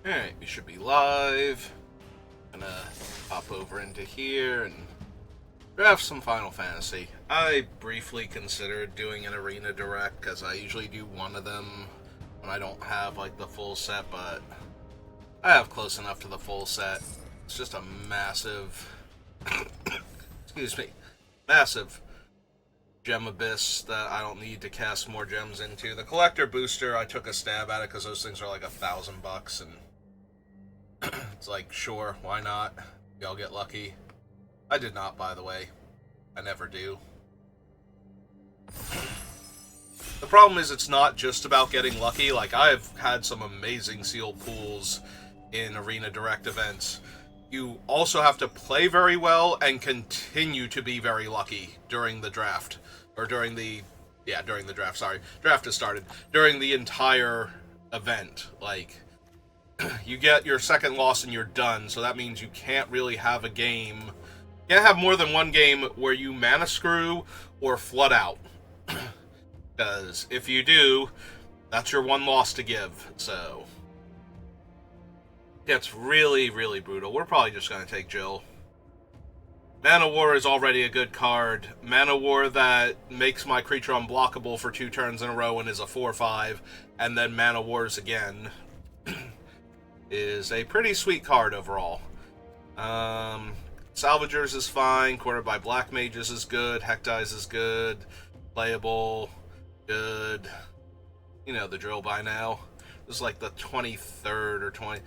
Alright, we should be live. Gonna hop over into here and draft some Final Fantasy. I briefly considered doing an Arena Direct, because I usually do one of them when I don't have, like, the full set, but I have close enough to the full set. It's just a massive... excuse me. Massive gem abyss that I don't need to cast more gems into. The collector booster, I took a stab at it because those things are like $1,000, and it's like, sure, why not? Y'all get lucky. I did not, by the way. I never do. The problem is it's not just about getting lucky. Like, I've had some amazing sealed pools in Arena Direct events. You also have to play very well and continue to be very lucky during the draft. Or during the... yeah, during the draft, sorry. Draft has started. During the entire event. Like, you get your second loss and you're done, so that means you can't really have a game... you can't have more than one game where you mana screw or flood out. Because if you do, that's your one loss to give, so... it's really, really brutal. We're probably just going to take Jill. Mana War is already a good card. Mana War that makes my creature unblockable for 2 turns in a row and is a 4/5, and then Mana Wars again, is a pretty sweet card overall. Salvagers is fine. Quartered by Black Mages is good. Hectize is good. Playable. Good. You know the drill by now. This is like the 23rd or 20...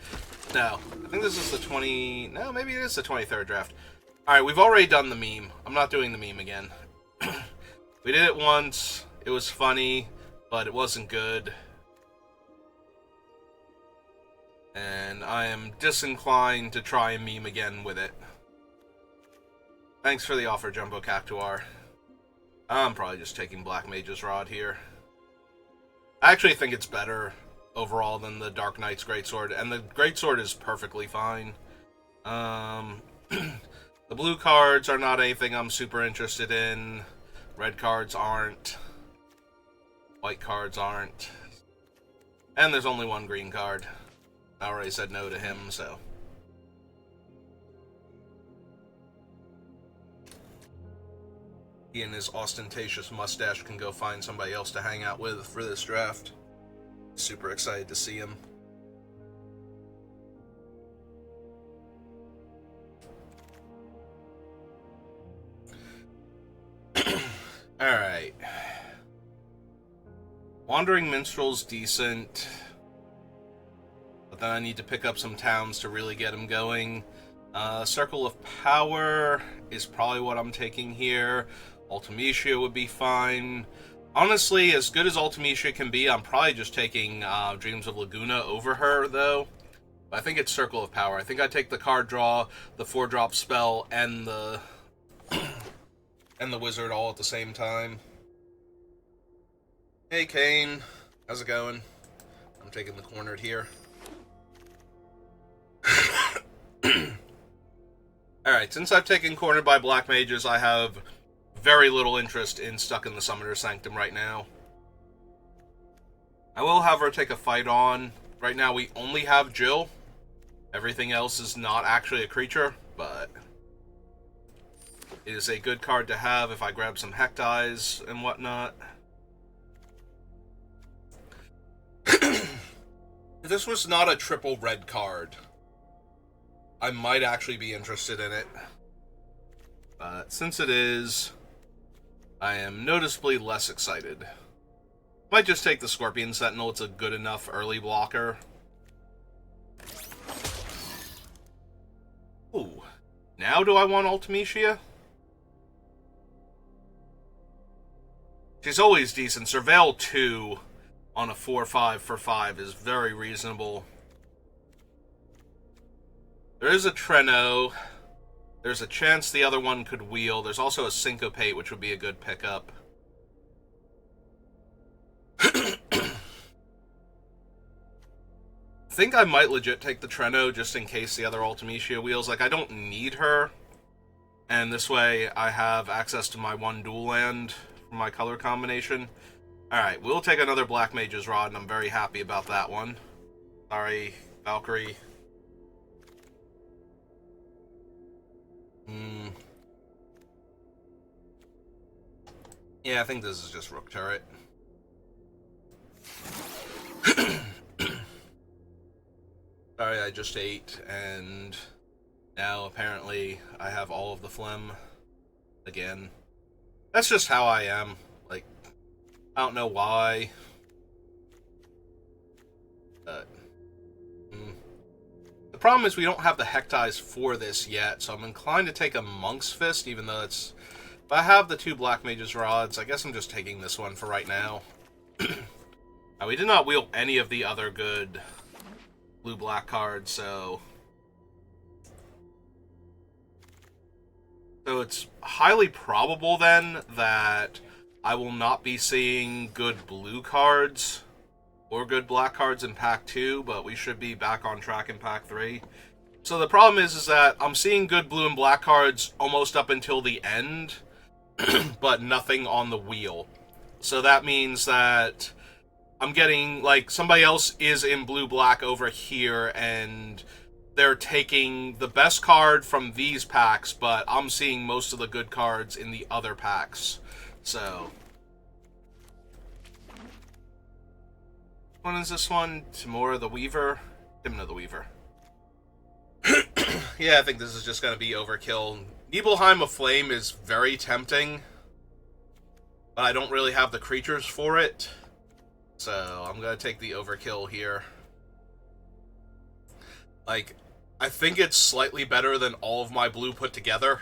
no, I think this is the 20... no, maybe it is the 23rd draft. Alright, we've already done the meme. I'm not doing the meme again. We did it once. It was funny, but it wasn't good. And I am disinclined to try and meme again with it. Thanks for the offer, Jumbo Cactuar. I'm probably just taking Black Mage's Rod here. I actually think it's better overall than the Dark Knight's Greatsword, and the Greatsword is perfectly fine. The blue cards are not anything I'm super interested in. Red cards aren't. White cards aren't. And there's only one green card. I already said no to him, so... he and his ostentatious mustache can go find somebody else to hang out with for this draft. Super excited to see him. Alright. Wandering Minstrel's decent. But then I need to pick up some towns to really get him going. Circle of Power is probably what I'm taking here. Ultimecia would be fine. Honestly, as good as Ultimecia can be, I'm probably just taking Dreams of Laguna over her, though. But I think it's Circle of Power. I think I take the card draw, the 4-drop spell, and the and the wizard all at the same time. Hey, Kane. How's it going? I'm taking the cornered here. Alright, since I've taken cornered by Black Mages, I have very little interest in Stuck in the Summoner's Sanctum right now. I will have her take a fight on. Right now we only have Jill. Everything else is not actually a creature, but it is a good card to have if I grab some Hectize and whatnot. If this was not a triple red card, I might actually be interested in it. But since it is, I am noticeably less excited. Might just take the Scorpion Sentinel. It's a good enough early blocker. Ooh. Now do I want Ultimecia? She's always decent. Surveil 2 on a 4/5 for 5 is very reasonable. There is a Treno. There's a chance the other one could wheel. There's also a Syncopate, which would be a good pickup. I think I might legit take the Treno just in case the other Ultimecia wheels. Like, I don't need her. And this way I have access to my 1 dual land from my color combination. Alright, we'll take another Black Mage's Rod, and I'm very happy about that one. Sorry Valkyrie. Yeah, I think this is just Rook turret. Sorry, I just ate, and now apparently I have all of the phlegm again. That's just how I am. Like, I don't know why. But the problem is we don't have the Hectize for this yet, so I'm inclined to take a Monk's Fist, even though it's... If I have the 2 Black Mage's Rods, I guess I'm just taking this one for right now. Now, we did not wield any of the other good blue-black cards, so it's highly probable, then, that I will not be seeing good blue cards or good black cards in Pack 2, but we should be back on track in Pack 3. So the problem is that I'm seeing good blue and black cards almost up until the end, but nothing on the wheel. So that means that I'm getting, like, somebody else is in blue-black over here, and they're taking the best card from these packs, but I'm seeing most of the good cards in the other packs. So, what is this one? Timura the Weaver? Timna the Weaver. Yeah, I think this is just going to be overkill. Nibelheim of Flame is very tempting, but I don't really have the creatures for it. So, I'm going to take the overkill here. Like, I think it's slightly better than all of my blue put together.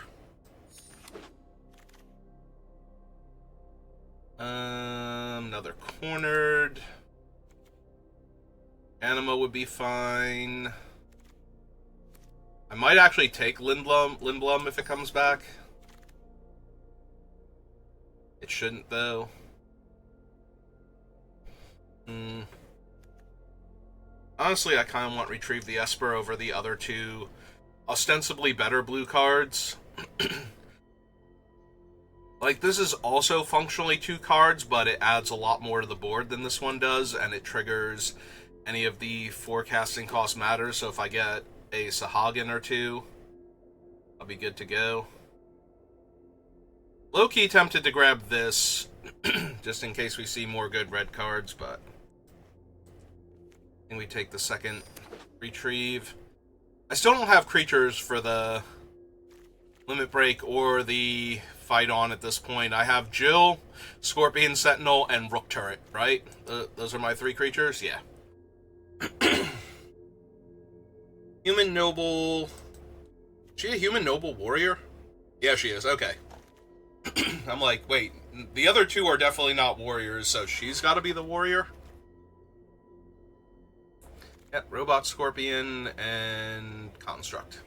Another cornered. Anima would be fine. I might actually take Lindblom if it comes back. It shouldn't, though. Honestly, I kind of want Retrieve the Esper over the other 2 ostensibly better blue cards. Like, this is also functionally 2 cards, but it adds a lot more to the board than this one does, and it triggers any of the forecasting cost matters, so if I get a Sahagin or 2, I'll be good to go. Low-key tempted to grab this, just in case we see more good red cards, but I think we take the second Retrieve. I still don't have creatures for the Limit Break or the Fight On at this point. I have Jill, Scorpion Sentinel, and Rook Turret, right? Those are my 3 creatures? Yeah. Human Noble... Is she a Human Noble Warrior? Yeah, she is. Okay. I'm like, wait, the other 2 are definitely not warriors, so she's got to be the warrior? Yep, Robot Scorpion and Construct.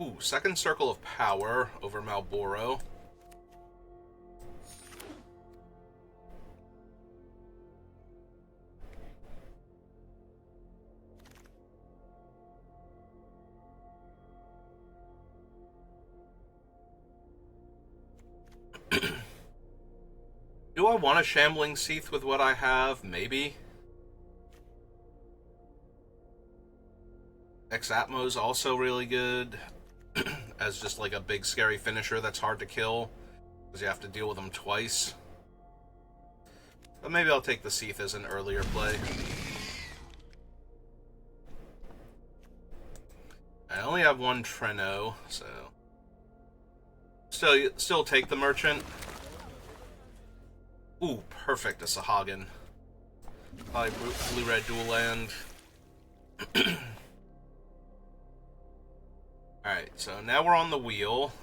Ooh, second Circle of Power over Malboro. Do I want a Shambling Seath with what I have? Maybe. Ex-Atmo's also really good as just like a big scary finisher that's hard to kill because you have to deal with them twice. But maybe I'll take the Seath as an earlier play. I only have 1 Treno, so still take the Merchant. Ooh, perfect, a Sahagin. Probably blue-red dual land. Alright, so now we're on the wheel.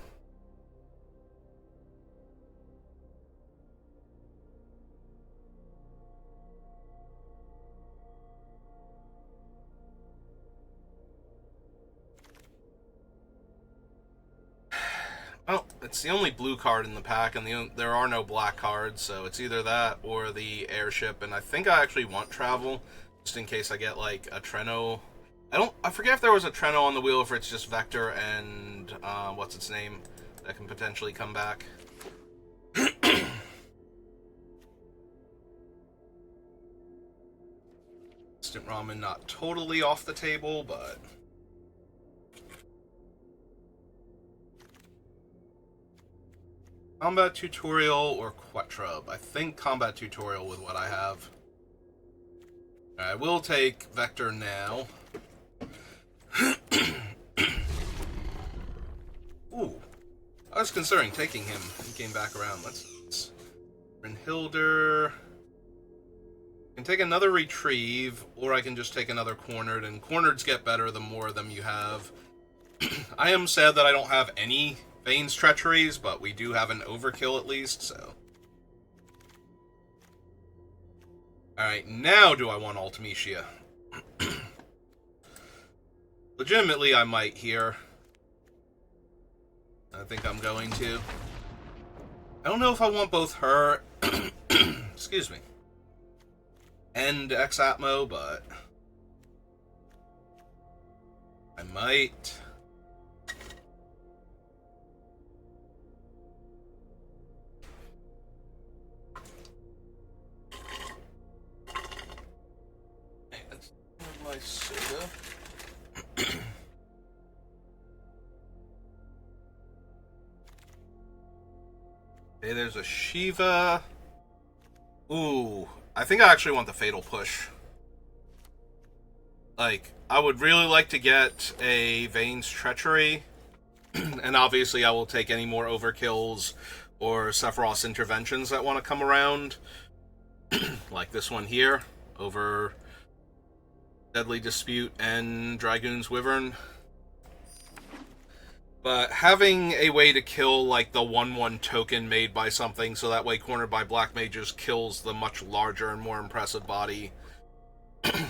Oh, it's the only blue card in the pack, and there are no black cards, so it's either that or the airship, and I think I actually want travel, just in case I get, like, a Treno. I forget if there was a Treno on the wheel, or if it's just Vector and, what's its name, that can potentially come back. instant ramen not totally off the table, but... Combat tutorial or Quettrub? I think combat tutorial with what I have. I will take Vector now. Ooh. I was considering taking him. He came back around. Let's Brynhildr. I can take another Retrieve, or I can just take another Cornered, and Cornereds get better the more of them you have. I am sad that I don't have any Vane's Treacheries, but we do have an Overkill at least, so... Alright, now do I want Ultimecia? Legitimately, I might here. I think I'm going to. I don't know if I want both her... excuse me. And X-Atmo, but... I might... My soda. Okay, there's a Shiva. Ooh, I think I actually want the Fatal Push. Like, I would really like to get a Vane's Treachery. And obviously I will take any more Overkills or Sephiroth's Interventions that want to come around. Like this one here, over... Deadly Dispute and Dragoon's Wyvern. But having a way to kill, like, the 1/1 token made by something, so that way Cornered by Black Mages kills the much larger and more impressive body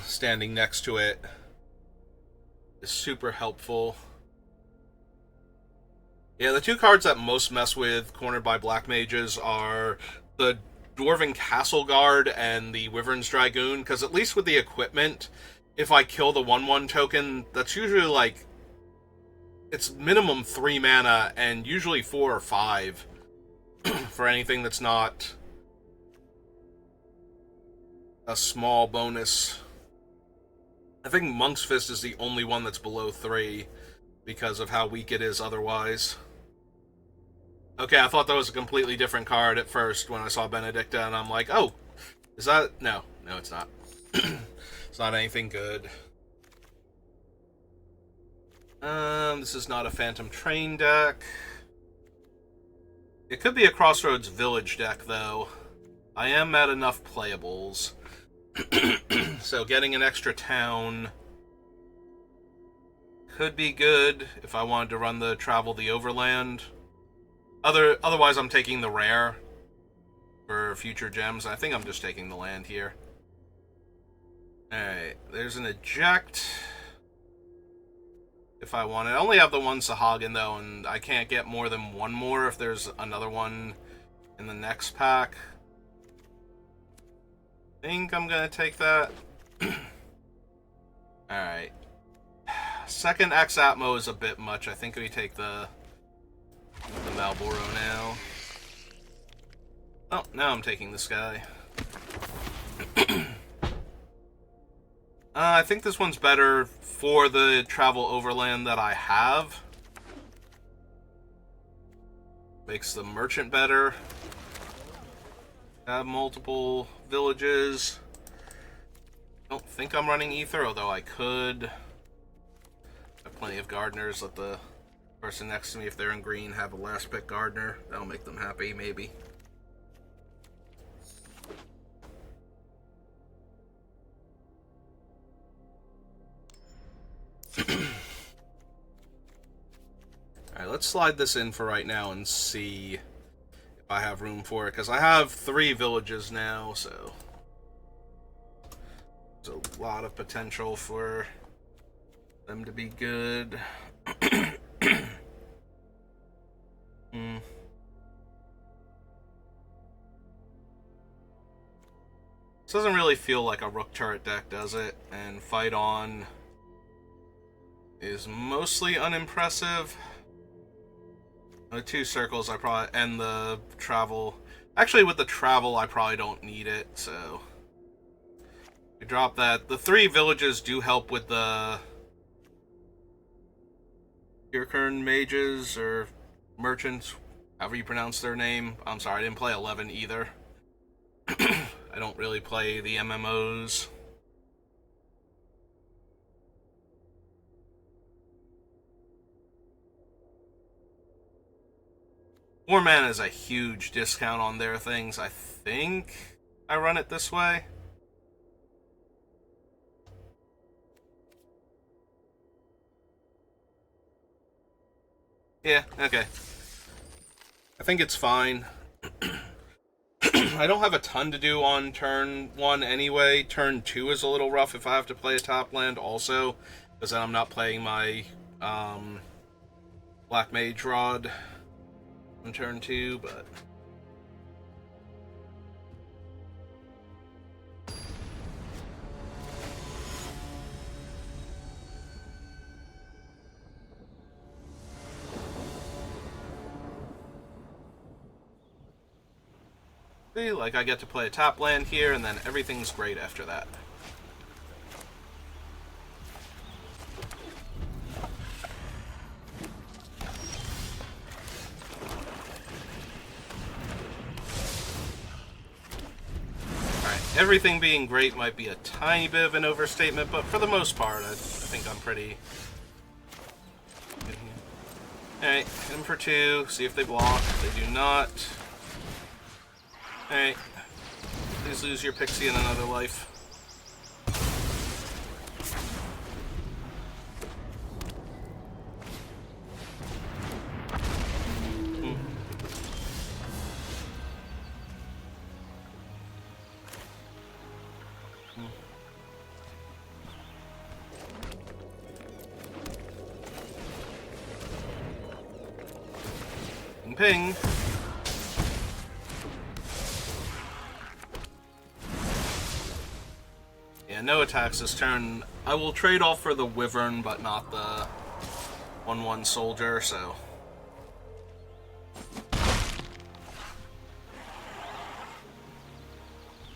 standing next to it, is super helpful. Yeah, the two cards that most mess with Cornered by Black Mages are the Dwarven Castle Guard and the Wyvern's Dragoon, because at least with the equipment... If I kill the 1/1 token, that's usually like... It's minimum 3 mana, and usually 4 or 5. For anything that's not... a small bonus. I think Monk's Fist is the only one that's below 3, because of how weak it is otherwise. Okay, I thought that was a completely different card at first when I saw Benedicta, and I'm like, oh, is that... No, it's not. It's not anything good. This is not a Phantom Train deck. It could be a Crossroads Village deck, though. I am at enough playables. So getting an extra town could be good if I wanted to run the Travel the Overland. Otherwise, I'm taking the rare for future gems. I think I'm just taking the land here. Alright, there's an eject. If I want it. I only have the one Sahagin, though, and I can't get more than one more if there's another one in the next pack. I think I'm gonna take that. Alright. Second X-Atmo is a bit much. I think we take the Malboro now. Oh, now I'm taking this guy. I think this one's better for the Travel Overland that I have. Makes the Merchant better. Have multiple villages. Don't think I'm running Ether, although I could. Have plenty of Gardeners. Let the person next to me, if they're in green, have a last pick Gardener. That'll make them happy, maybe. Alright, let's slide this in for right now and see if I have room for it, because I have 3 villages now, so there's a lot of potential for them to be good. This doesn't really feel like a Rook Turret deck, does it? And Fight On is mostly unimpressive. The 2 circles I probably... and the travel... Actually, with the travel, I probably don't need it, so... You drop that. The 3 villages do help with the Kirkern mages or merchants, however you pronounce their name. I'm sorry, I didn't play 11 either. I don't really play the MMOs. War Mana is a huge discount on their things. I think I run it this way. Yeah, okay. I think it's fine. I don't have a ton to do on turn 1 anyway. Turn 2 is a little rough if I have to play a top land also, because then I'm not playing my Black Mage Rod on turn 2, but... See, like, I get to play a top land here, and then everything's great after that. Alright, everything being great might be a tiny bit of an overstatement, but for the most part, I think I'm pretty... Alright, hit them for 2, see if they block. They do not. Alright. Please lose your pixie in another life. Ping. Yeah, no attacks this turn. I will trade off for the Wyvern, but not the 1/1 soldier, so...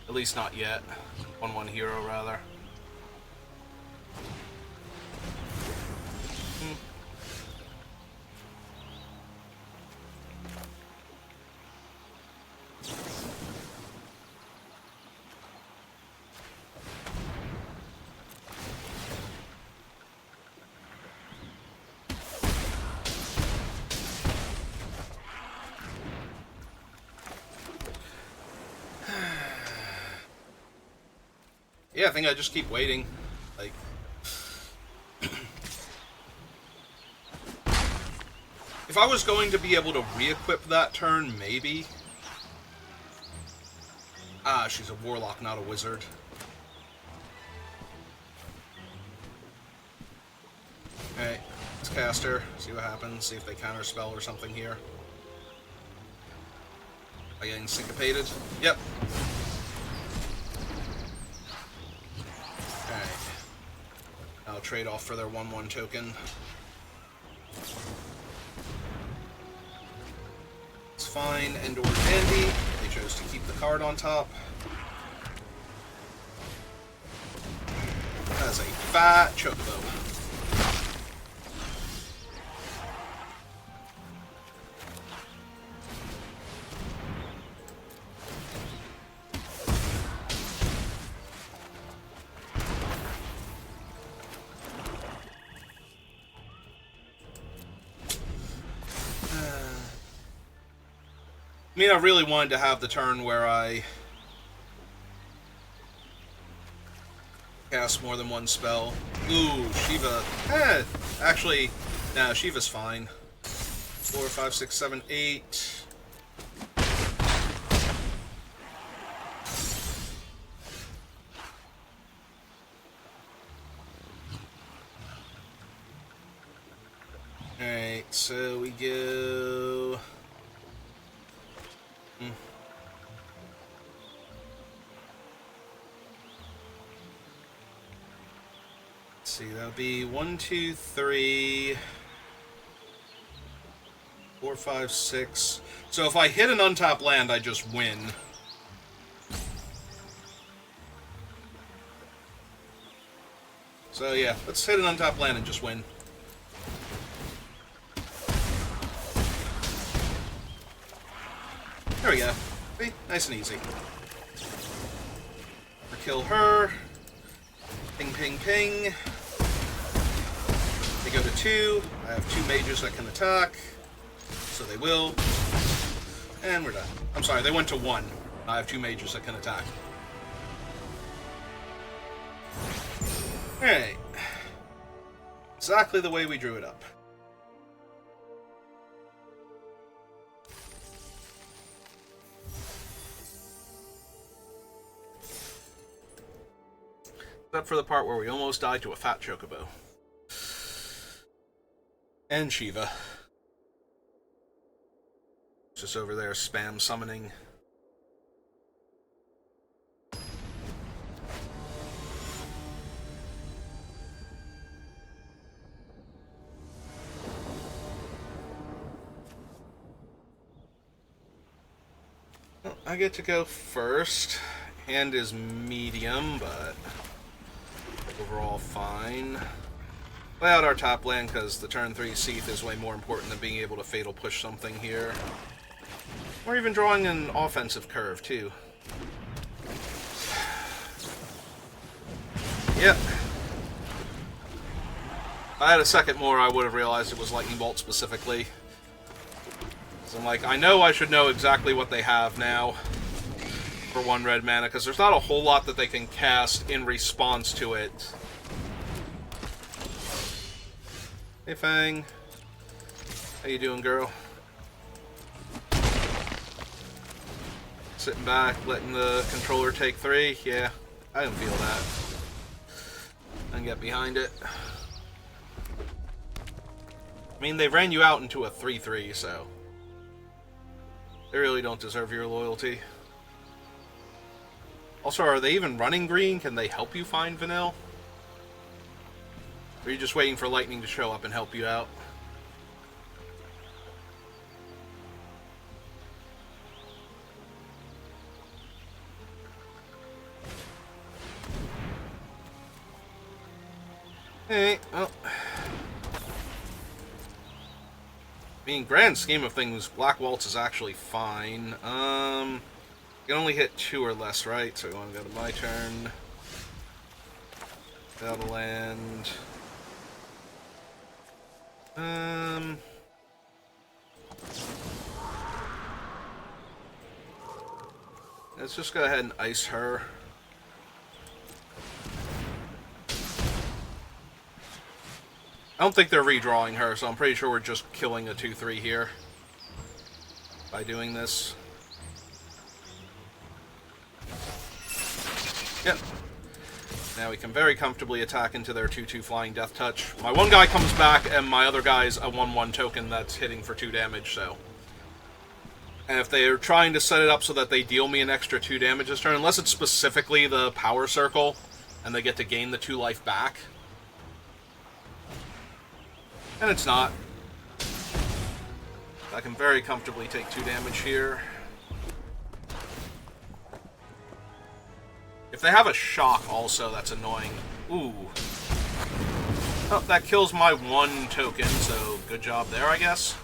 At least not yet. 1/1 hero, rather. Yeah, I think I just keep waiting. Like... If I was going to be able to re-equip that turn, maybe. Ah, she's a warlock, not a wizard. Alright, let's cast her, see what happens, see if they counterspell or something here. Am I getting syncopated? Yep. Alright. I'll trade off for their 1/1 token. It's fine, and or dandy. They chose to keep the card on top. That's a fat chocobo. I mean, I really wanted to have the turn where I cast more than one spell. Ooh, Shiva. Actually, no, Shiva's fine. 4, 5, 6, 7, 8. Alright, so we go... Let's see, that would be 1, 2, 3, 4, 5, 6. So if I hit an untapped land, I just win. So yeah, let's hit an untapped land and just win. There we go. See? Nice and easy. Or kill her. Ping, ping, ping. They go to 2. I have 2 mages that can attack. So they will. And we're done. I'm sorry, they went to 1. I have 2 mages that can attack. Alright. Exactly the way we drew it up. Except for the part where we almost died to a fat chocobo. And Shiva. Just over there spam summoning. Well, I get to go first. Hand is medium, but overall fine. Play out our top lane because the turn 3 Seath is way more important than being able to fatal push something here. Or even drawing an offensive curve, too. Yep. If I had a second more, I would have realized it was Lightning Bolt specifically. So I'm like, I know I should know exactly what they have now for 1 red mana, because there's not a whole lot that they can cast in response to it. Hey, Fang. How you doing, girl? Sitting back, letting the controller take 3? Yeah, I can feel that. I can get behind it. I mean, they ran you out into a 3-3, so they really don't deserve your loyalty. Also, are they even running green? Can they help you find Vanille? Or are you just waiting for Lightning to show up and help you out? Hey, well. I mean, grand scheme of things, Black Waltz is actually fine. You can only hit 2 or less, right? So we want to go to my turn. Battle land. Let's just go ahead and ice her. I don't think they're redrawing her, so I'm pretty sure we're just killing a 2-3 here by doing this. Yep. Now we can very comfortably attack into their 2-2 Flying Death Touch. My one guy comes back, and my other guy's a 1-1 token that's hitting for 2 damage, so. And if they're trying to set it up so that they deal me an extra 2 damage this turn, unless it's specifically the Power Circle, and they get to gain the 2 life back. And it's not. I can very comfortably take 2 damage here. If they have a shock also, that's annoying. Ooh. Oh, that kills my 1 token, so good job there, I guess.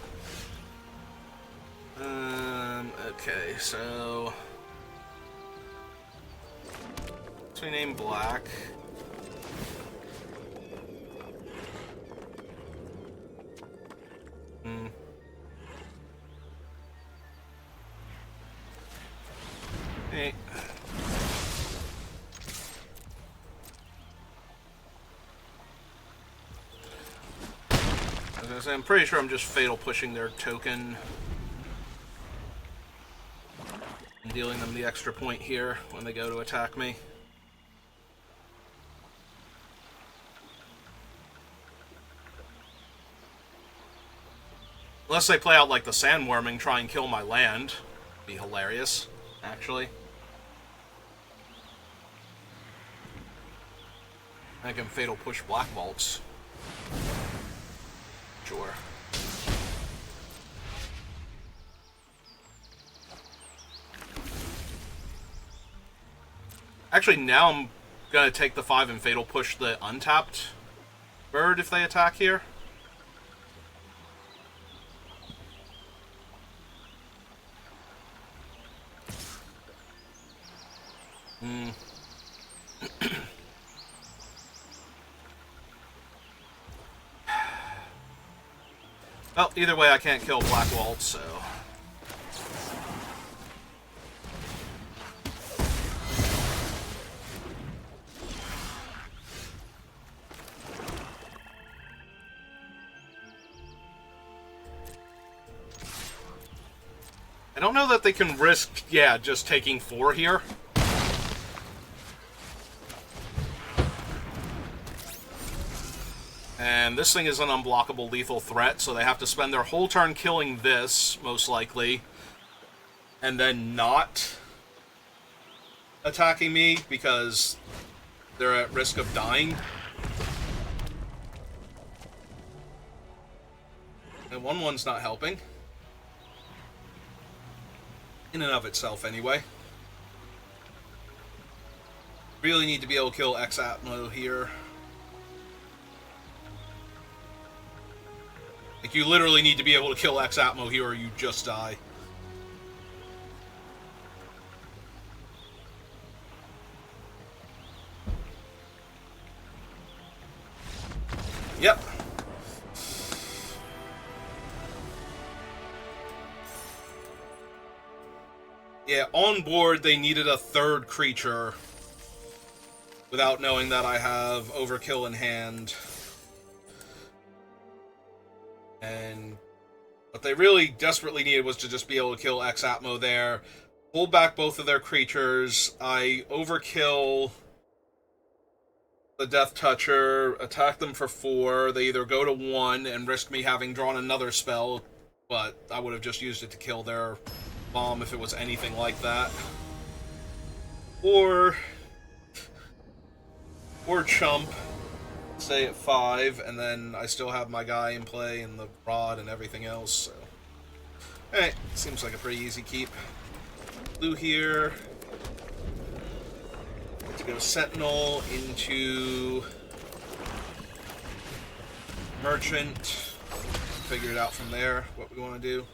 Okay, so let's rename Black. Hey. As I was saying, I'm pretty sure I'm just fatal pushing their token and dealing them the extra point here when they go to attack me. Unless they play out like the Sandworming, try and kill my land. Be hilarious, actually. I can fatal push Black Vaults. Sure. Actually, now I'm gonna take the 5 and Fatal Push the untapped bird if they attack here. Well, either way I can't kill Black Waltz, so... I don't know that they can risk, yeah, just taking 4 here. And this thing is an unblockable lethal threat, so they have to spend their whole turn killing this, most likely, and then not attacking me because they're at risk of dying. And 1/1's not helping. In and of itself, anyway. Really need to be able to kill X-Atmo here. Like, you literally need to be able to kill X-Atmo here or you just die. Yep. Yeah, on board they needed a 3rd creature without knowing that I have Overkill in hand. And what they really desperately needed was to just be able to kill X-Atmo there, pull back both of their creatures. I overkill the Death Toucher, attack them for 4. They either go to 1 and risk me having drawn another spell, but I would have just used it to kill their bomb if it was anything like that. Or chump. Stay at 5, and then I still have my guy in play and the rod and everything else, so... Alright, seems like a pretty easy keep. Blue here. Get to go Sentinel into... Merchant. Figure it out from there, what we want to do.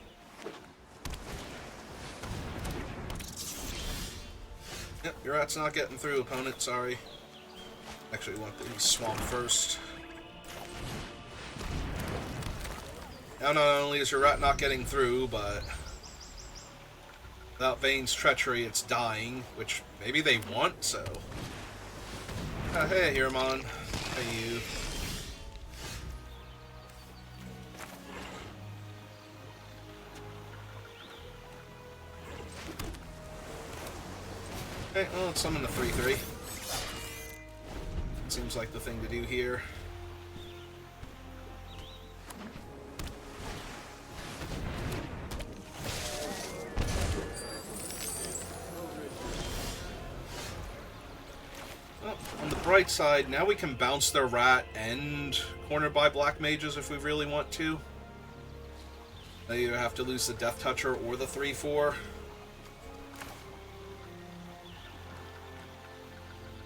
Yep, your rat's not getting through, opponent, sorry. Actually, want the swamp first. Now, not only is your rat not getting through, but without Vane's treachery, it's dying, which maybe they want, so... hey, Hiramon. Hey, you. Okay, well, let's summon the 3/3. Seems like the thing to do here. Well, on the bright side, now we can bounce their rat and corner by black mages if we really want to. They either have to lose the Death Toucher or the 3/4.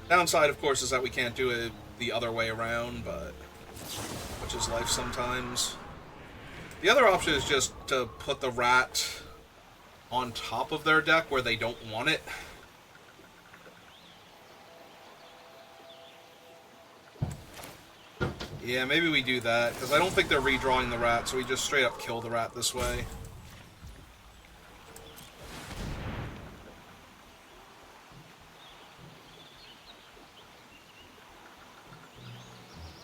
Downside, of course, is that we can't do it the other way around, but which is life sometimes. The other option is just to put the rat on top of their deck where they don't want it. Yeah, maybe we do that, because I don't think they're redrawing the rat, so we just straight up kill the rat this way.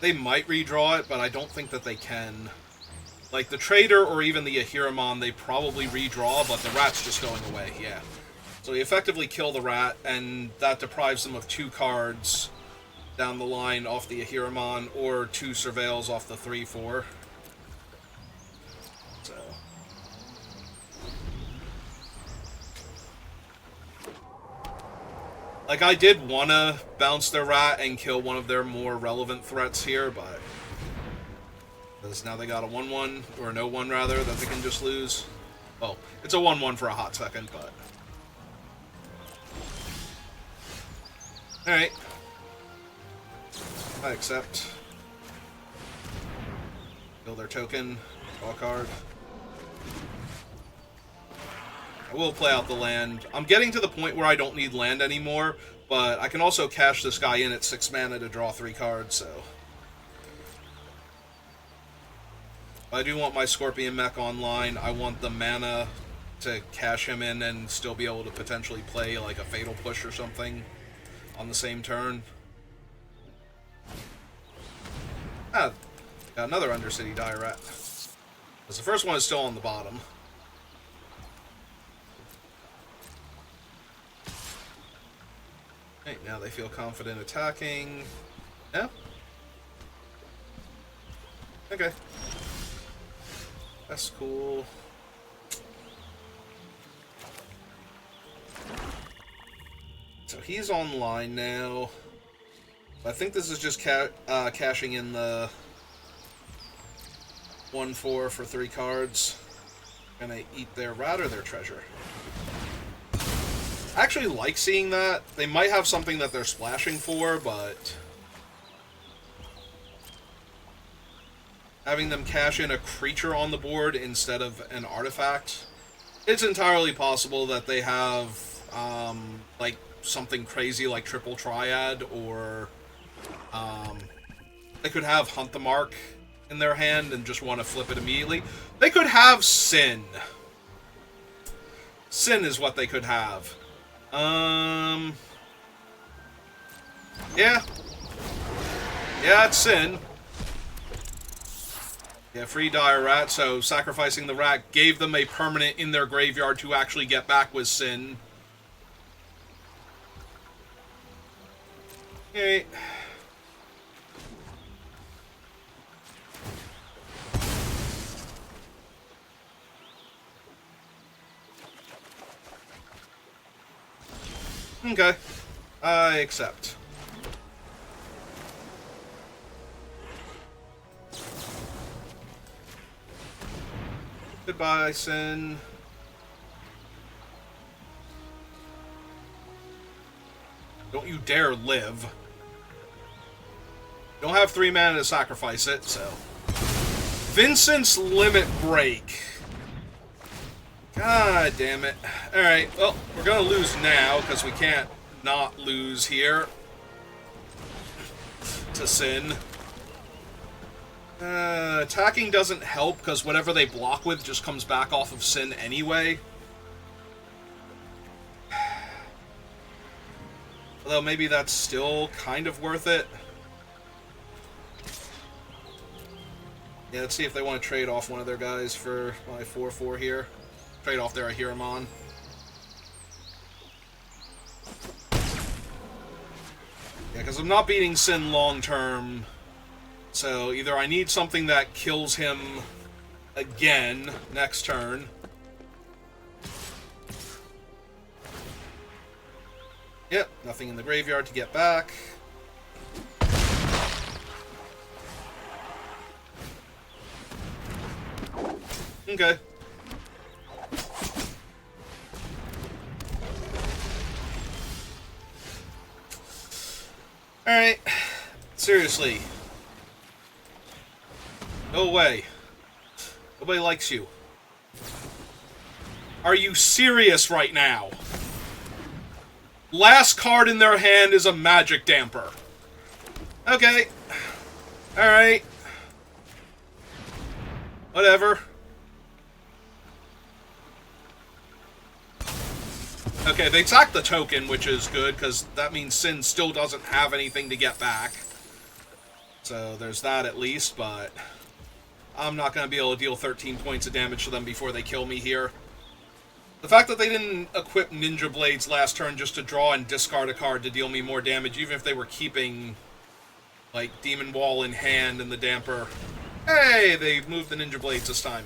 They might redraw it, but I don't think that they can. Like, the Trader or even the Ahiramon, they probably redraw, but the rat's just going away, yeah. So we effectively kill the rat, and that deprives them of 2 cards down the line off the Ahiramon, or 2 Surveils off the 3/4. So... like, I did want to bounce their rat and kill one of their more relevant threats here, but... because now they got a 1/1, or no 1 rather, that they can just lose. Well, it's a 1/1 for a hot second, but... alright. I accept. Kill their token. Draw a card. I will play out the land. I'm getting to the point where I don't need land anymore, but I can also cash this guy in at 6 mana to draw 3 cards, so... I do want my Scorpion Mech online. I want the mana to cash him in and still be able to potentially play like a Fatal Push or something on the same turn. Ah, got another Undercity Dire Rat. Because the first one is still on the bottom. Okay, now they feel confident attacking. Yeah? Okay. That's cool. So he's online now. I think this is just cashing in the 1/4 for 3 cards. Gonna eat their rat or their treasure. I actually like seeing that. They might have something that they're splashing for, but... having them cash in a creature on the board instead of an artifact. It's entirely possible that they have, like, something crazy like Triple Triad, or, they could have Hunt the Mark in their hand and just want to flip it immediately. They could have Sin. Sin is what they could have. Yeah. Yeah, it's Sin. Yeah, free Dire Rat, so sacrificing the rat gave them a permanent in their graveyard to actually get back with Sin. Okay. Okay. I accept. Goodbye, Sin. Don't you dare live. Don't have 3 mana to sacrifice it, so... Vincent's Limit Break. God damn it. Alright, well, we're gonna lose now, because we can't not lose here. To Sin. Attacking doesn't help, because whatever they block with just comes back off of Sin anyway. Although maybe that's still kind of worth it. Yeah, let's see if they want to trade off one of their guys for my 4/4 here. Trade off their Ahiramon. Yeah, because I'm not beating Sin long term. So either I need something that kills him again next turn. Yep, nothing in the graveyard to get back. Okay. Alright. Seriously. Go away. Nobody likes you. Are you serious right now? Last card in their hand is a Magic Damper. Okay. Alright. Whatever. Okay, they sacked the token, which is good, because that means Sin still doesn't have anything to get back. So there's that at least, but... I'm not going to be able to deal 13 points of damage to them before they kill me here. The fact that they didn't equip Ninja Blades last turn just to draw and discard a card to deal me more damage, even if they were keeping, like, Demon Wall in hand and the Damper. Hey, they moved the Ninja Blades this time.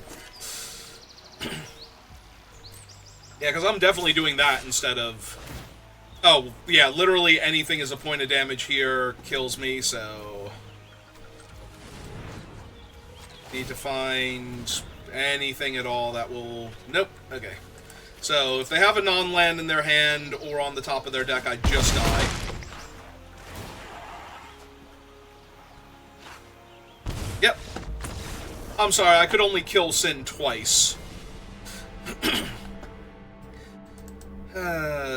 Yeah, because I'm definitely doing that instead of... Oh, yeah, literally anything is a point of damage here kills me, so... Need to find anything at all that will... Nope. Okay. So, if they have a non-land in their hand or on the top of their deck, I just die. I'm sorry, I could only kill Sin twice.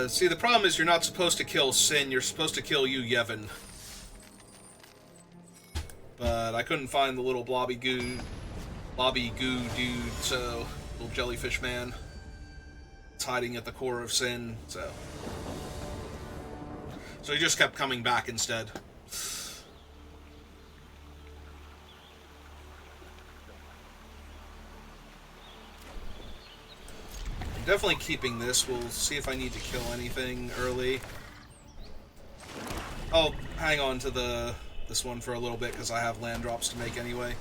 See, the problem is you're not supposed to kill Sin, you're supposed to kill you, Yevon. But I couldn't find the little blobby goo dude, so... little jellyfish man. It's hiding at the core of Sin, so... So he just kept coming back instead. Definitely keeping this. We'll see if I need to kill anything early. I'll hang on to this one for a little bit because I have land drops to make anyway.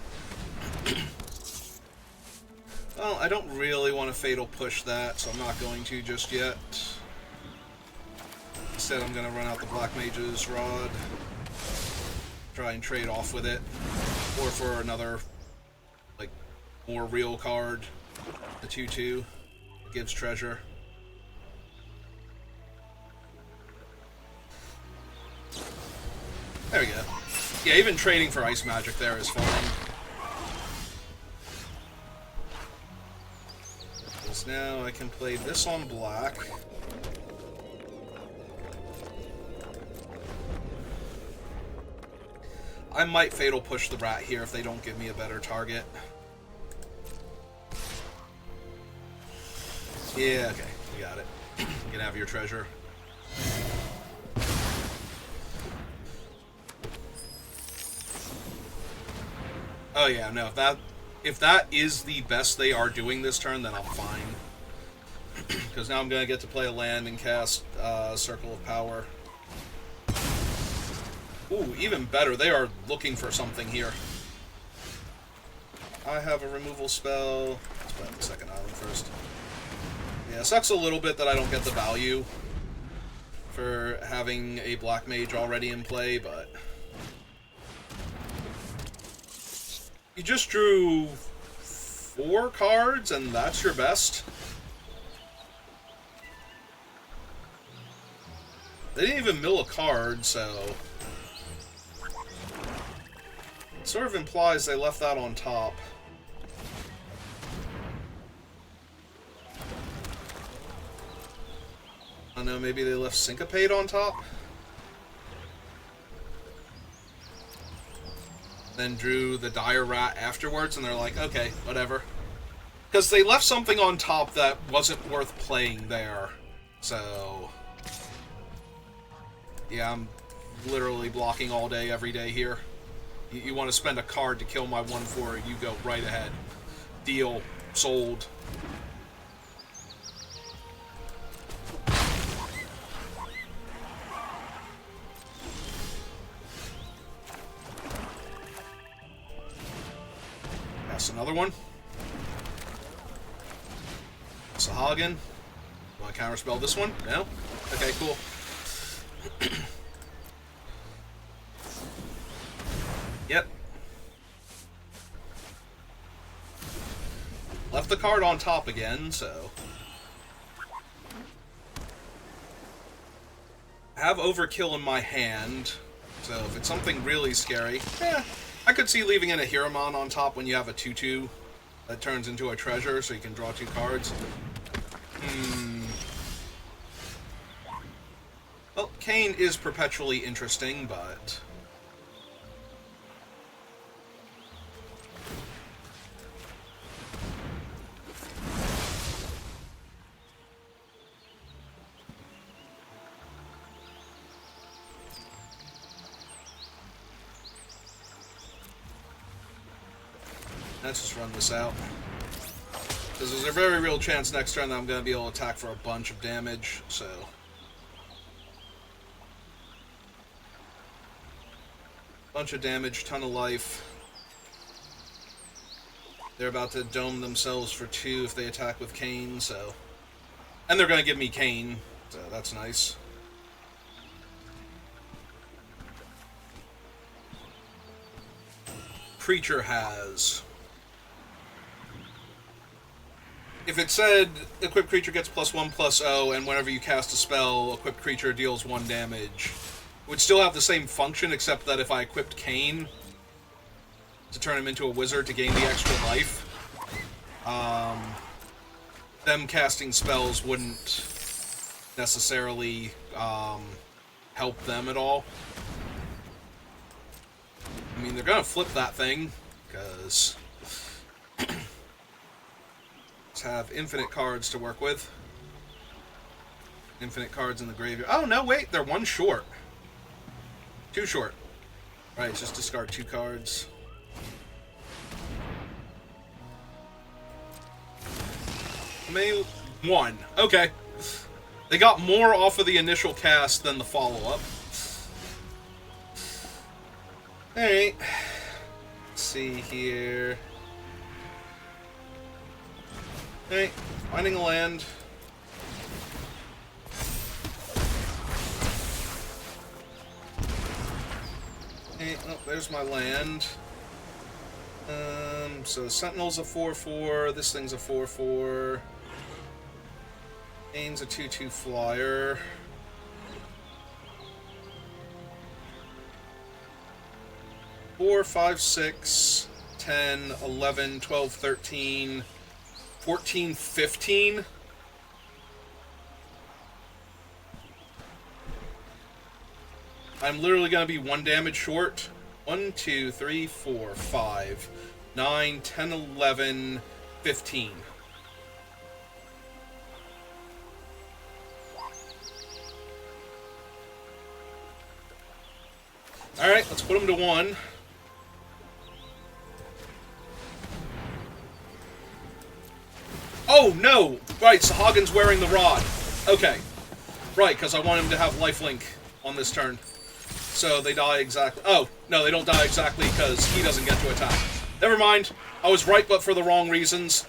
Well, I don't really want to fatal push that, so I'm not going to just yet. Instead, I'm going to run out the Black Mage's Rod. Try and trade off with it. Or for another, like, more real card. The 2/2. Gives treasure. There we go. Yeah, even trading for ice magic there is fine. Because now I can play this on black. I might fatal push the rat here if they don't give me a better target. Yeah, okay, you got it. You can have your treasure. Oh yeah, no, if that is the best they are doing this turn, then I'm fine. Because now I'm going to get to play a land and cast Circle of Power. Ooh, even better, they are looking for something here. I have a removal spell. Let's play the second island first. Yeah, it sucks a little bit that I don't get the value for having a Black Mage already in play, but... You just drew 4 cards, and that's your best? They didn't even mill a card, so... It sort of implies they left that on top. I don't know, maybe they left Syncopate on top? Then drew the Dire Rat afterwards, and they're like, okay, whatever. Because they left something on top that wasn't worth playing there. So... yeah, I'm literally blocking all day, every day here. You want to spend a card to kill my 1/4, you go right ahead. Deal. Sold. That's another one. Sahagin. Want to counterspell this one? No? Okay, cool. Yep. Left the card on top again, so... I have Overkill in my hand, so if it's something really scary, I could see leaving in a Hiramon on top when you have a 2/2 that turns into a treasure, so you can draw 2 cards. Well, Kane is perpetually interesting, but... let's just run this out. Because there's a very real chance next turn that I'm going to be able to attack for a bunch of damage, so... bunch of damage, ton of life. They're about to dome themselves for 2 if they attack with Kane, so... and they're going to give me Kane, so that's nice. Creature has... if it said, equipped creature gets +1/+0, and whenever you cast a spell, equipped creature deals 1 damage, it would still have the same function, except that if I equipped Kane to turn him into a wizard to gain the extra life. Them casting spells wouldn't necessarily help them at all. I mean, they're gonna flip that thing, because let's have infinite cards to work with. Infinite cards in the graveyard. Oh, no, wait, they're one short. Two short. Right, just discard 2 cards. Maybe 1. Okay. They got more off of the initial cast than the follow-up. Alright. Let's see here. Alright, finding a land. Hey, oh, there's my land. So Sentinel's a 4/4, this thing's a 4/4. Kane's a 2/2 flyer. Four, 5, 6, 10, 11, 12, 13, 14, 15. I'm literally going to be 1 damage short. 1, 2, 3, 4, 5, 9, 10, 11, 15. Alright, let's put him to 1. Oh, no! Right, Sahagins wearing the rod. Okay. Right, because I want him to have lifelink on this turn. So they die exactly... Oh, no, they don't die exactly because he doesn't get to attack. Never mind. I was right, but for the wrong reasons.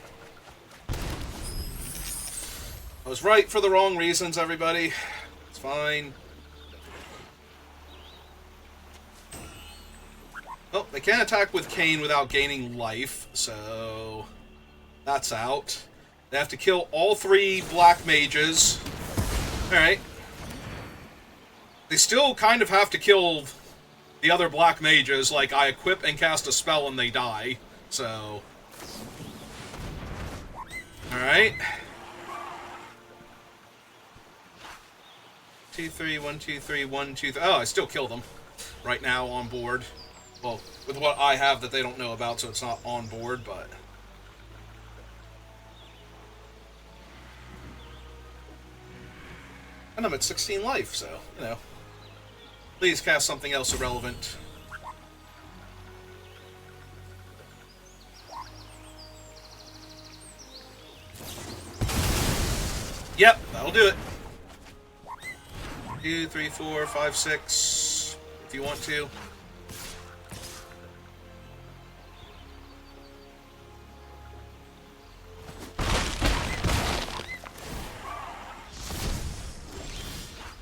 I was right for the wrong reasons, everybody. It's fine. Oh, they can't attack with Kane without gaining life, so that's out. They have to kill all 3 black mages. Alright. They still kind of have to kill the other black mages, like I equip and cast a spell and they die, so... Alright. 2, 3, 1, 2, 3, 1, 2, 3... Oh, I still kill them right now on board. Well, with what I have that they don't know about, so it's not on board, but... And I'm at 16 life, so, you know. Please cast something else irrelevant. Yep, that'll do it. 2, 3, 4, 5, 6, if you want to.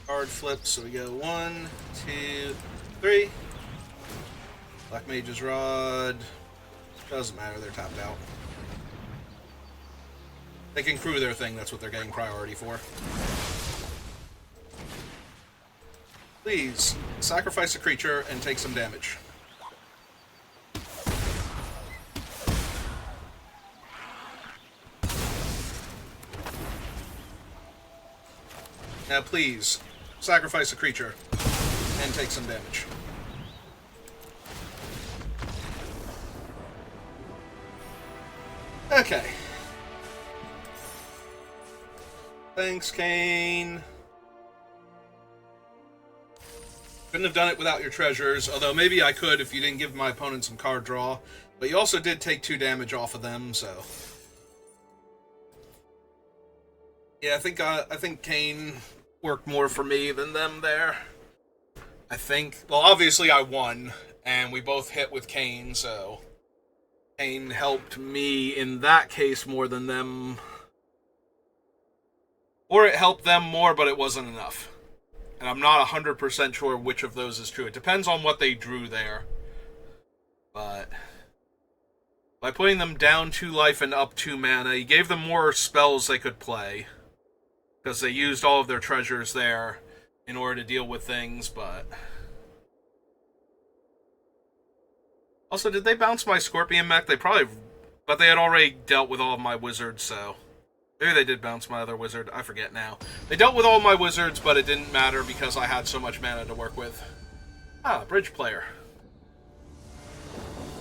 Card flip, so we go 1, 2, 3. Black Mage's Rod. Doesn't matter, they're tapped out. They can crew their thing, that's what they're getting priority for. Please, sacrifice a creature and take some damage. Now please, sacrifice a creature and take some damage. Okay. Thanks, Kane. Couldn't have done it without your treasures, although maybe I could if you didn't give my opponent some card draw. But you also did take 2 damage off of them, so... Yeah, I think Kane worked more for me than them there. I think... Well, obviously I won, and we both hit with Kane, so... Kane helped me in that case more than them. Or it helped them more, but it wasn't enough. And I'm not 100% sure which of those is true. It depends on what they drew there. But... by putting them down 2 life and up 2 mana, he gave them more spells they could play. Because they used all of their treasures there in order to deal with things, but... Also, did they bounce my Scorpion mech? They probably... But they had already dealt with all of my wizards, so... Maybe they did bounce my other wizard. I forget now. They dealt with all my wizards, but it didn't matter because I had so much mana to work with. Ah, bridge player.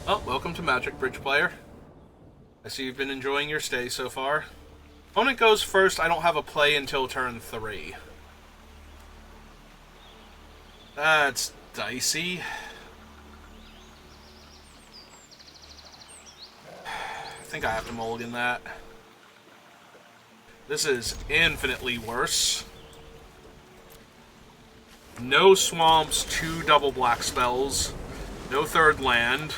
Well, welcome to Magic, bridge player. I see you've been enjoying your stay so far. Opponent goes first. I don't have a play until turn 3. That's dicey. I think I have to mulligan that. This is infinitely worse. No swamps, 2 double black spells, no third land.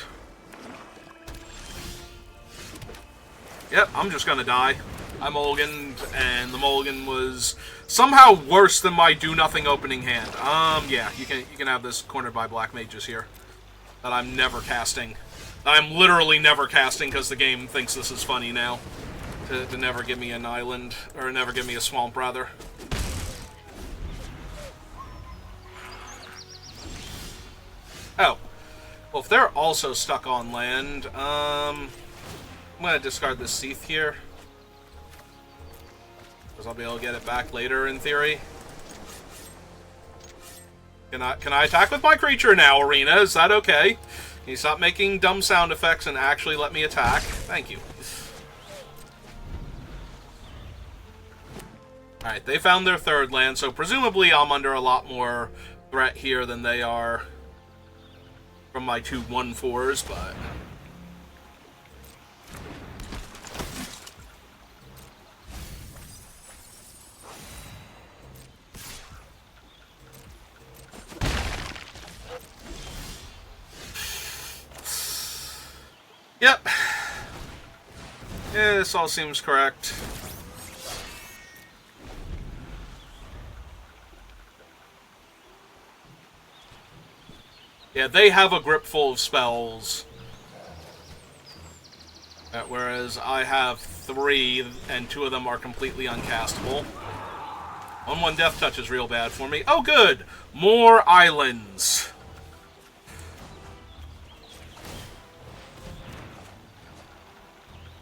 Yep, I'm just gonna die. I mulliganed, and the mulligan was somehow worse than my do-nothing opening hand. Yeah, you can have this cornered by black mages here. That I'm never casting. That I'm literally never casting because the game thinks this is funny now. To never give me an island, or never give me a swamp, rather. Oh. Well, if they're also stuck on land, I'm gonna discard this Seath here. Because I'll be able to get it back later, in theory. Can I attack with my creature now, Arena? Is that okay? Can you stop making dumb sound effects and actually let me attack? Thank you. Alright, they found their third land, so presumably I'm under a lot more threat here than they are from my 2 1/4s, but... Yep. Yeah, this all seems correct. Yeah, they have a grip full of spells. Whereas I have 3, and 2 of them are completely uncastable. 1/1 Death Touch is real bad for me. Oh, good! More islands.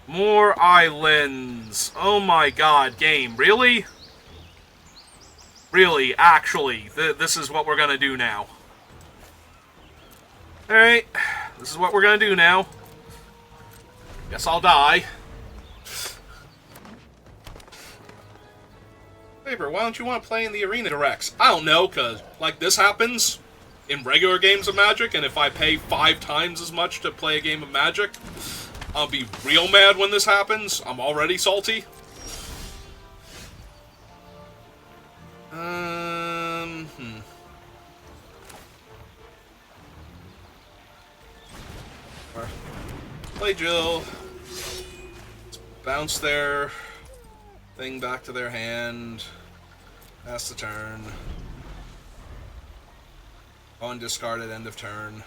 More islands. Oh my god, game. Really? Really, actually. This is what we're gonna do now. Alright, this is what we're gonna do now. Guess I'll die. Faber, why don't you want to play in the arena directs? I don't know, because, like, this happens in regular games of Magic, and if I pay 5 times as much to play a game of Magic, I'll be real mad when this happens. I'm already salty. Play Jill. Let's bounce their thing back to their hand. Pass the turn. Undiscarded, end of turn.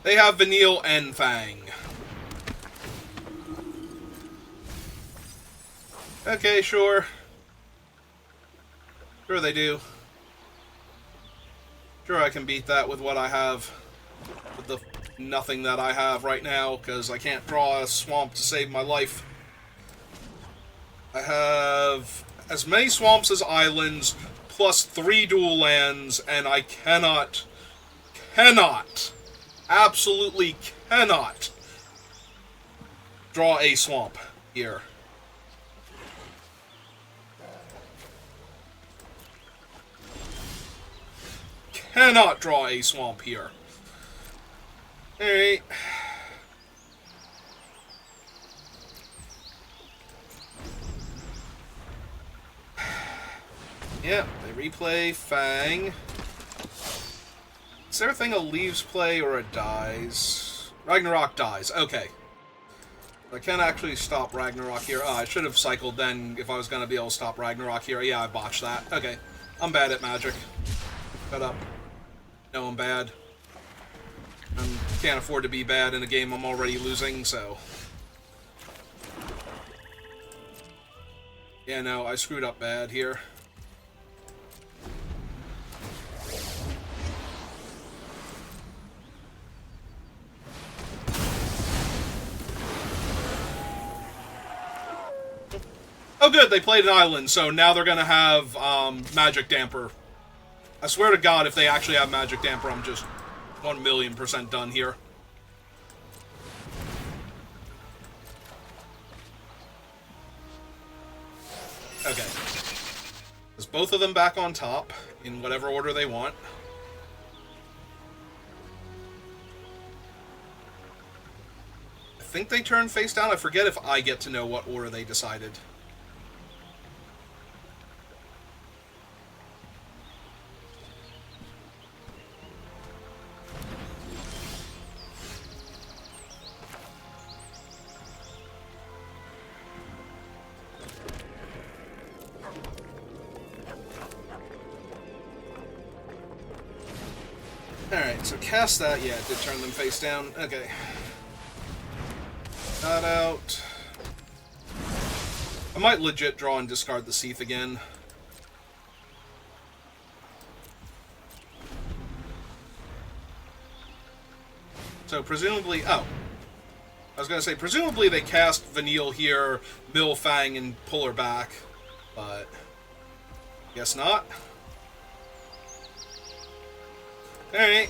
They have Vanille and Fang. Okay, sure. Sure they do. Sure I can beat that with what I have. With the nothing that I have right now, because I can't draw a swamp to save my life. I have as many swamps as islands, plus 3 dual lands, and I cannot, absolutely cannot draw a swamp here. Cannot draw a swamp here. Alright. Yep, they replay Fang. Is there a thing a leaves play or a dies? Ragnarok dies. Okay. I can't actually stop Ragnarok here. Oh, I should have cycled then if I was going to be able to stop Ragnarok here. Yeah, I botched that. Okay. I'm bad at Magic. Shut up. No, I'm bad. I can't afford to be bad in a game I'm already losing, so... Yeah, no, I screwed up bad here. Oh, good, they played an island, so now they're gonna have Magic Damper. I swear to God, if they actually have Magic Damper, I'm just 1,000,000% done here. Okay. There's both of them back on top, in whatever order they want. I think they turn face down. I forget if I get to know what order they decided. Alright, so cast that. Yeah, it did turn them face down. Okay. That out. I might legit draw and discard the Seath again. So presumably... Oh. I was going to say, presumably they cast Vanille here, mill Fang, and pull her back. But... guess not. Alright.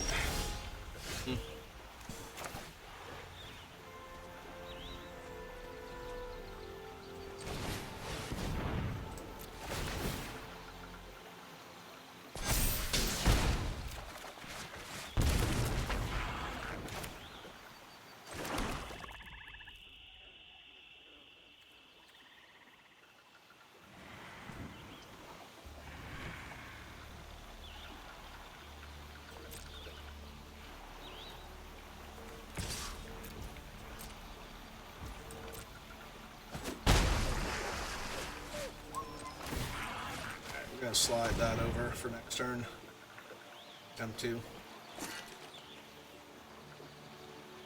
We're going to slide that over for next turn. Attempt to.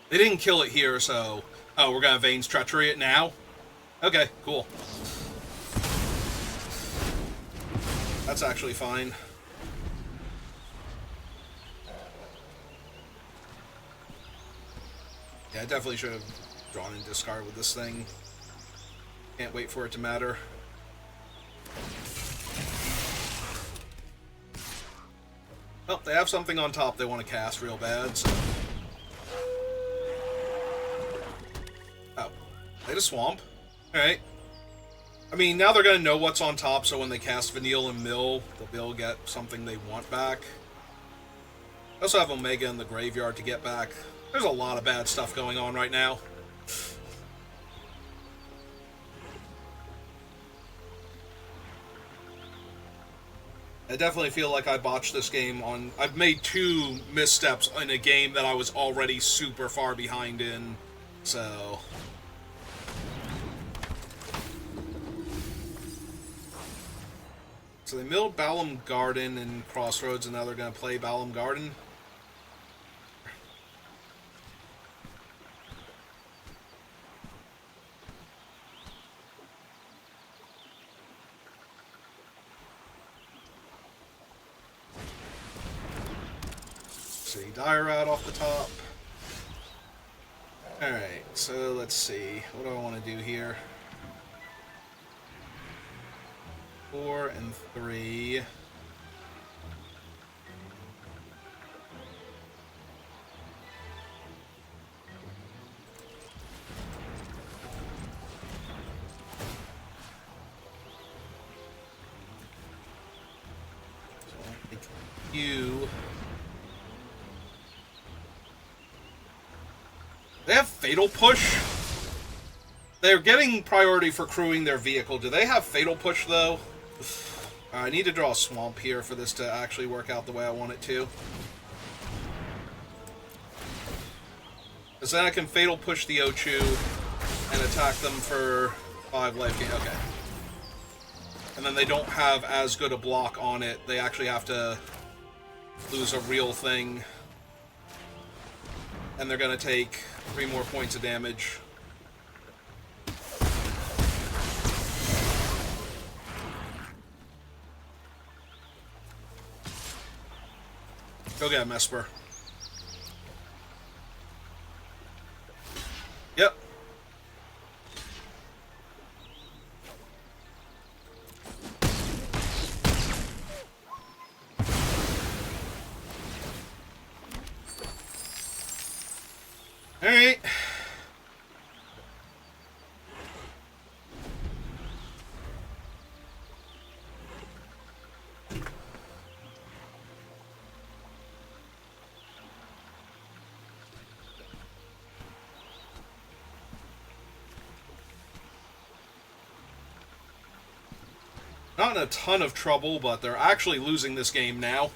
They didn't kill it here, so... Oh, we're going to Vane's Treachery it now? Okay, cool. That's actually fine. Yeah, I definitely should have drawn and discard with this thing. Can't wait for it to matter. Well, they have something on top they want to cast real bad, so... Oh. They just swamp? Alright. I mean, now they're going to know what's on top, so when they cast Vanille and Mill, they'll be able to get something they want back. They also have Omega in the graveyard to get back. There's a lot of bad stuff going on right now. I definitely feel like I botched this game on... I've made 2 missteps in a game that I was already super far behind in, so... So they milled Balam Garden and Crossroads, and now they're going to play Balam Garden. See, Dire Rat off the top. Alright, so let's see. What do I want to do here? 4 and 3. So I'll take you. They have Fatal Push? They're getting priority for crewing their vehicle. Do they have Fatal Push, though? I need to draw a Swamp here for this to actually work out the way I want it to. Because then I can Fatal Push the Ochu and attack them for 5 life gain. Okay. And then they don't have as good a block on it. They actually have to lose a real thing. And they're going to take 3 more points of damage. Go get him, Esper. Yep. Not in a ton of trouble, but they're actually losing this game now.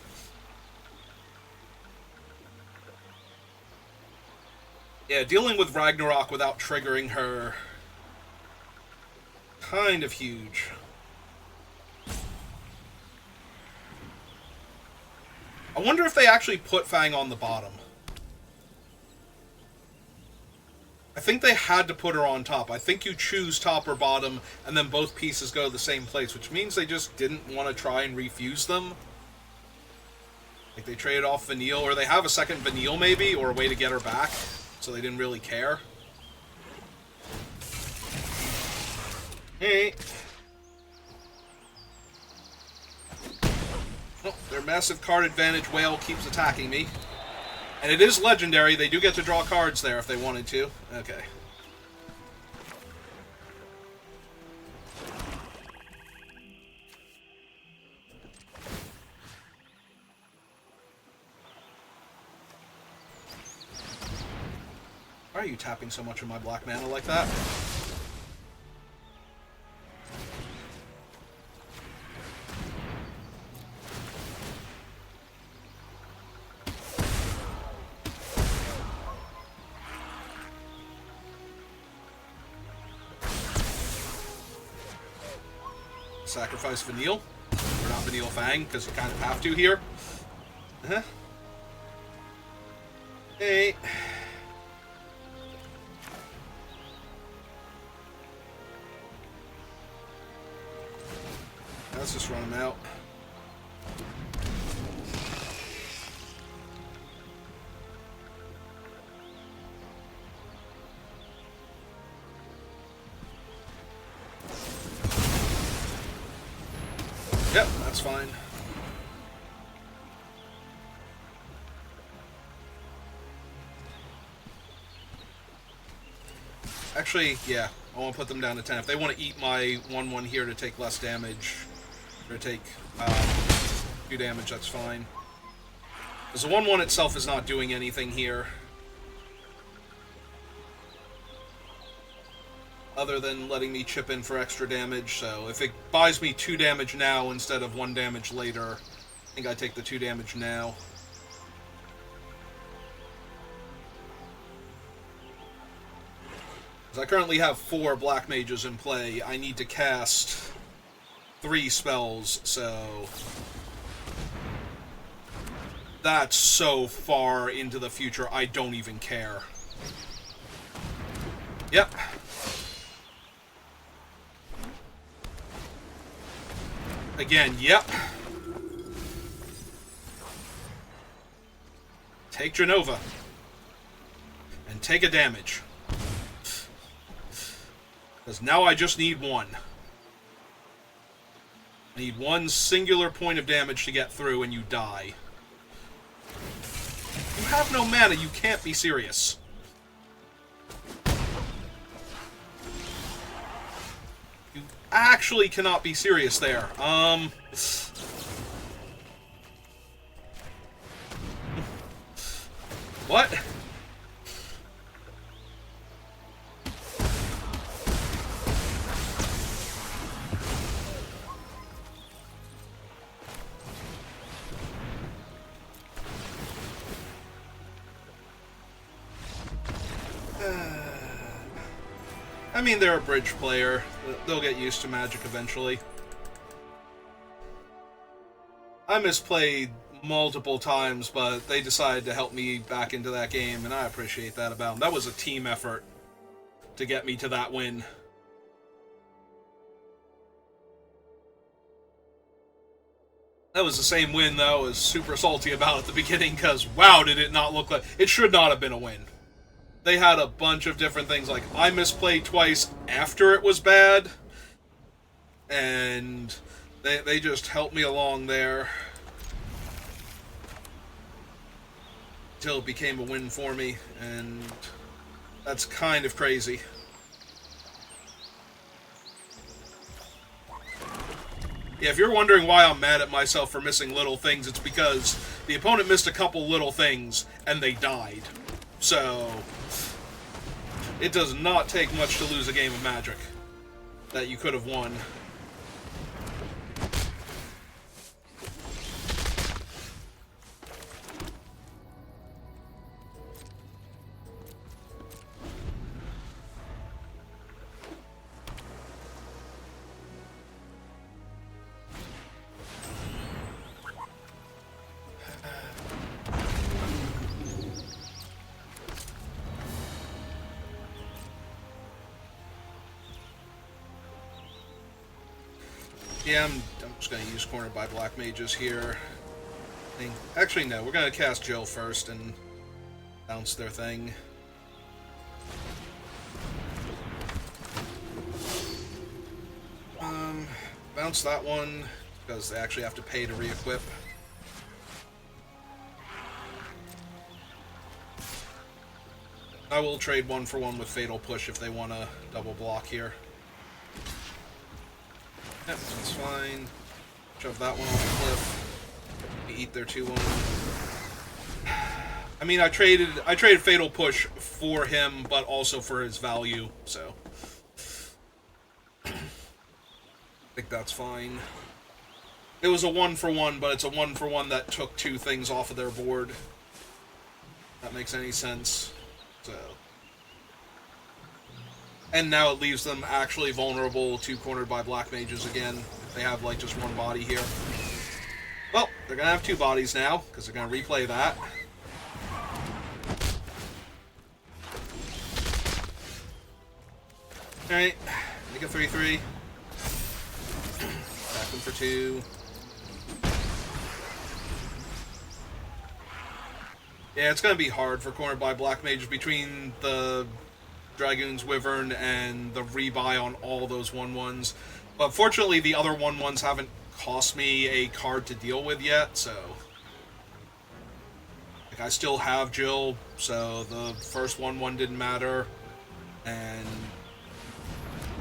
Yeah, dealing with Ragnarok without triggering her... kind of huge. I wonder if they actually put Fang on the bottom. I think they had to put her on top. I think you choose top or bottom, and then both pieces go to the same place, which means they just didn't want to try and refuse them. Like, they traded off Vanille, or they have a second Vanille, maybe, or a way to get her back, so they didn't really care. Hey. Oh, their massive card advantage whale keeps attacking me. And it is legendary. They do get to draw cards there if they wanted to. Okay. Why are you tapping so much of my black mana like that? Sacrifice Vanille. Or not Vanille Fang, because you kind of have to here. Uh-huh. Hey. Let's just run him out. Yep, that's fine. Actually, yeah, I want to put them down to 10. If they want to eat my 1/1 here to take less damage, or take 2 damage, that's fine. Because the 1/1 itself is not doing anything here. Other than letting me chip in for extra damage, so if it buys me 2 damage now instead of 1 damage later, I think I take the 2 damage now. Because I currently have 4 black mages in play, I need to cast 3 spells, so... that's so far into the future, I don't even care. Yep. Again, yep. Take Genova. And take a damage. Because now I just need 1. I need 1 singular point of damage to get through and you die. You have no mana, you can't be serious. Actually cannot be serious there. What? I mean, they're a bridge player. They'll get used to Magic eventually. I misplayed multiple times, but they decided to help me back into that game, and I appreciate that about them. That was a team effort to get me to that win. That was the same win, though, I was super salty about at the beginning, because, wow, did it not look like... it should not have been a win. They had a bunch of different things, like, I misplayed twice after it was bad, and they just helped me along there until it became a win for me, and that's kind of crazy. Yeah, if you're wondering why I'm mad at myself for missing little things, it's because the opponent missed a couple little things, and they died. So... it does not take much to lose a game of Magic that you could have won. Yeah, I'm just going to use cornered by black mages here. Actually, no, we're going to cast Jill first and bounce their thing. Bounce that one, because they actually have to pay to re-equip. I will trade 1-for-1 with Fatal Push if they want to double block here. Yep, that's fine. Shove that one off the cliff. We eat their 2-1. I mean, I traded Fatal Push for him, but also for his value, so I think that's fine. It was a 1-for-1, but it's a 1-for-1 that took 2 things off of their board. If that makes any sense. So, and now it leaves them actually vulnerable to cornered by black mages again. If they have like just 1 body here. Well, they're gonna have 2 bodies now because they're gonna replay that. All right, make a 3/3. Attack them for 2. Yeah, it's going to be hard for cornered by black mages between the Dragoon's Wyvern and the rebuy on all those 1/1s. But fortunately, the other 1/1s haven't cost me a card to deal with yet, so like I still have Jill, so the first 1/1 didn't matter, and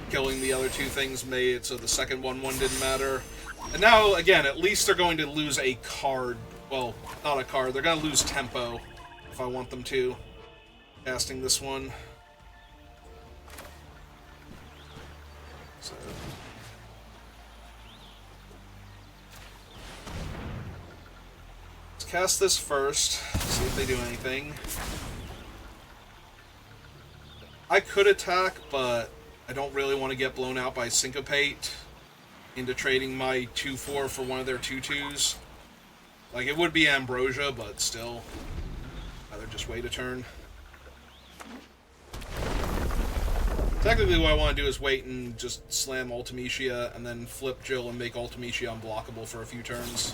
killing the other 2 things made it so the second 1/1 didn't matter. And now, again, at least they're going to lose a card. Well, not a card. They're going to lose tempo if I want them to. Casting this one. So. Let's cast this first. See if they do anything. I could attack, but I don't really want to get blown out by Syncopate into trading my 2/4 for one of their 2/2s. Like, it would be Ambrosia, but still. Rather just wait a turn. Technically, what I want to do is wait and just slam Ultimecia, and then flip Jill and make Ultimecia unblockable for a few turns.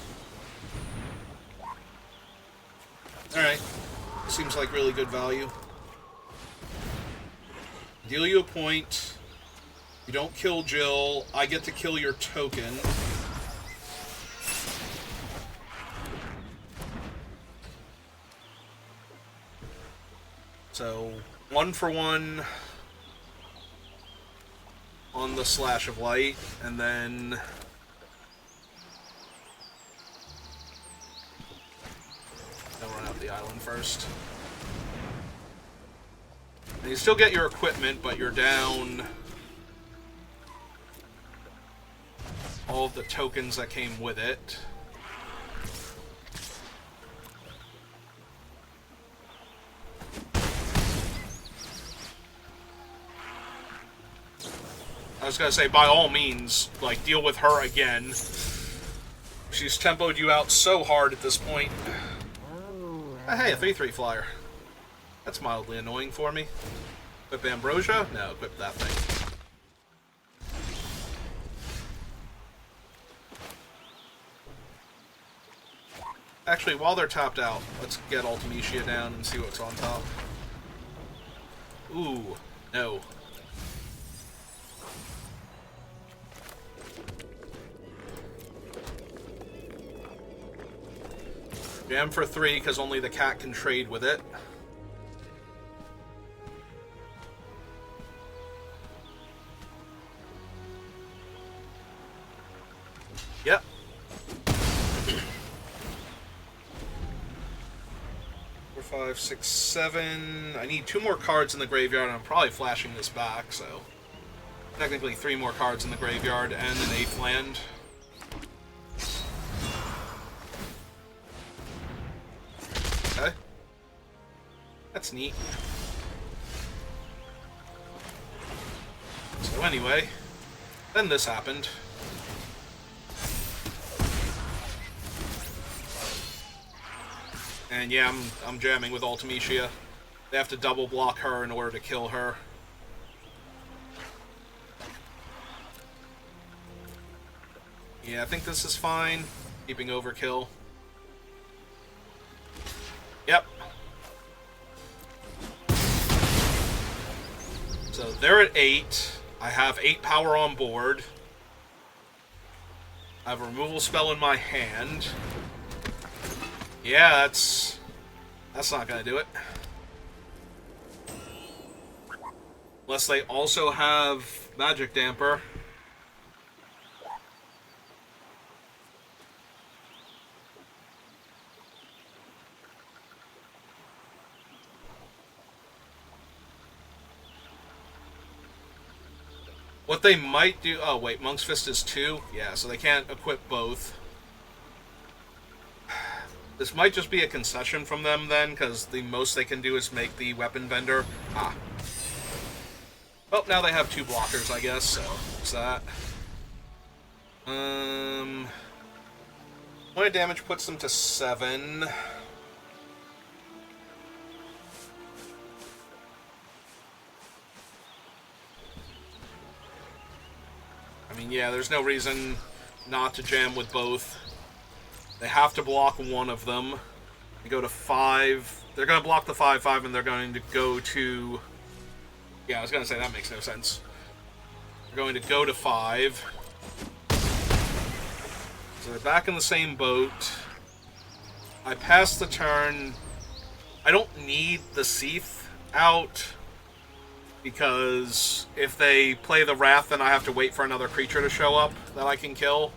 Alright. Seems like really good value. Deal you a point. You don't kill Jill. I get to kill your token. So, 1-for-1 on the Slash of Light, and then they'll run out the island first. And you still get your equipment, but you're down all of the tokens that came with it. I was gonna say, by all means, like, deal with her again. She's tempoed you out so hard at this point. Oh, hey, a 3/3 flyer. That's mildly annoying for me. Equip Ambrosia? No, equip that thing. Actually, while they're tapped out, let's get Ultimecia down and see what's on top. Ooh, no. Jam for 3, because only the cat can trade with it. Yep. 4, 5, 6, 7. I need 2 more cards in the graveyard, and I'm probably flashing this back, so technically 3 more cards in the graveyard and an 8th land. Okay. That's neat. So anyway, then this happened. And yeah, I'm jamming with Ultimecia. They have to double block her in order to kill her. Yeah, I think this is fine. Keeping overkill. Yep. So they're at 8. I have 8 power on board. I have a removal spell in my hand. Yeah, that's not gonna do it. Unless they also have Magic Damper. What they might do... Oh, wait, Monk's Fist is 2? Yeah, so they can't equip both. This might just be a concession from them, then, because the most they can do is make the Weapon Vendor. Ah. Well, now they have 2 blockers, I guess, so it's that. Point of damage puts them to 7. I mean, yeah, there's no reason not to jam with both. They have to block one of them. They go to 5. They're going to block the 5/5, and they're going to go to... Yeah, I was going to say, that makes no sense. They're going to go to 5. So they're back in the same boat. I pass the turn. I don't need the Seath out, because if they play the Wrath, then I have to wait for another creature to show up that I can kill.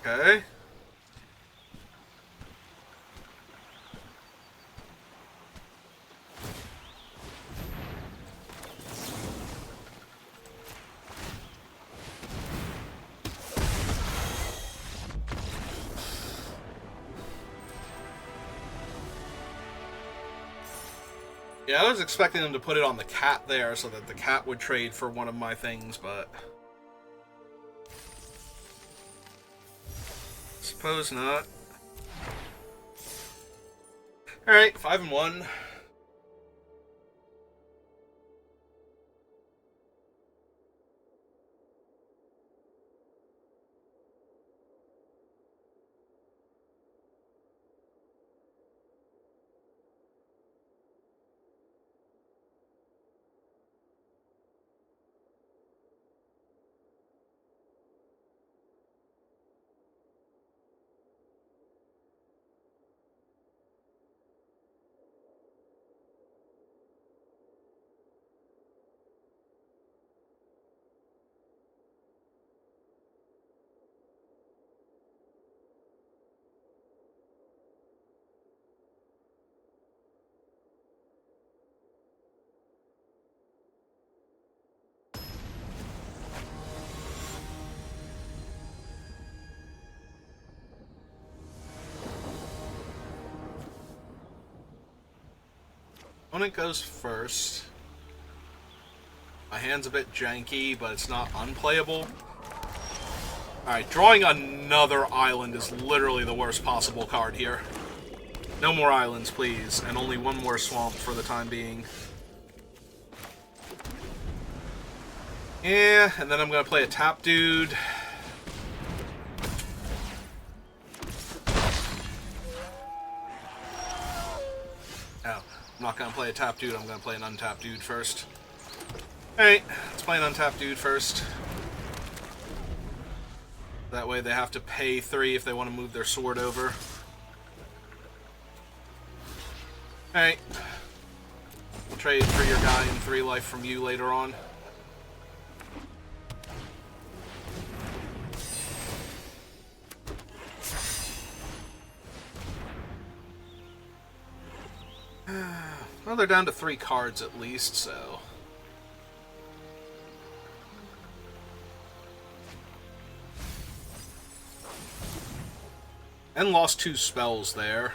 Okay. Yeah, I was expecting them to put it on the cat there so that the cat would trade for one of my things, but... Suppose not. Alright, 5-1. Opponent goes first. My hand's a bit janky, but it's not unplayable. Alright, drawing another island is literally the worst possible card here. No more islands, please, and only one more swamp for the time being. Yeah, and then I'm gonna play a tap dude. I'm not going to play a tap dude, I'm going to play an untapped dude first. Alright, let's play an untapped dude first. That way they have to pay 3 if they want to move their sword over. Alright. We'll trade for your guy and 3 life from you later on. Well, they're down to 3 cards at least, so... And lost 2 spells there.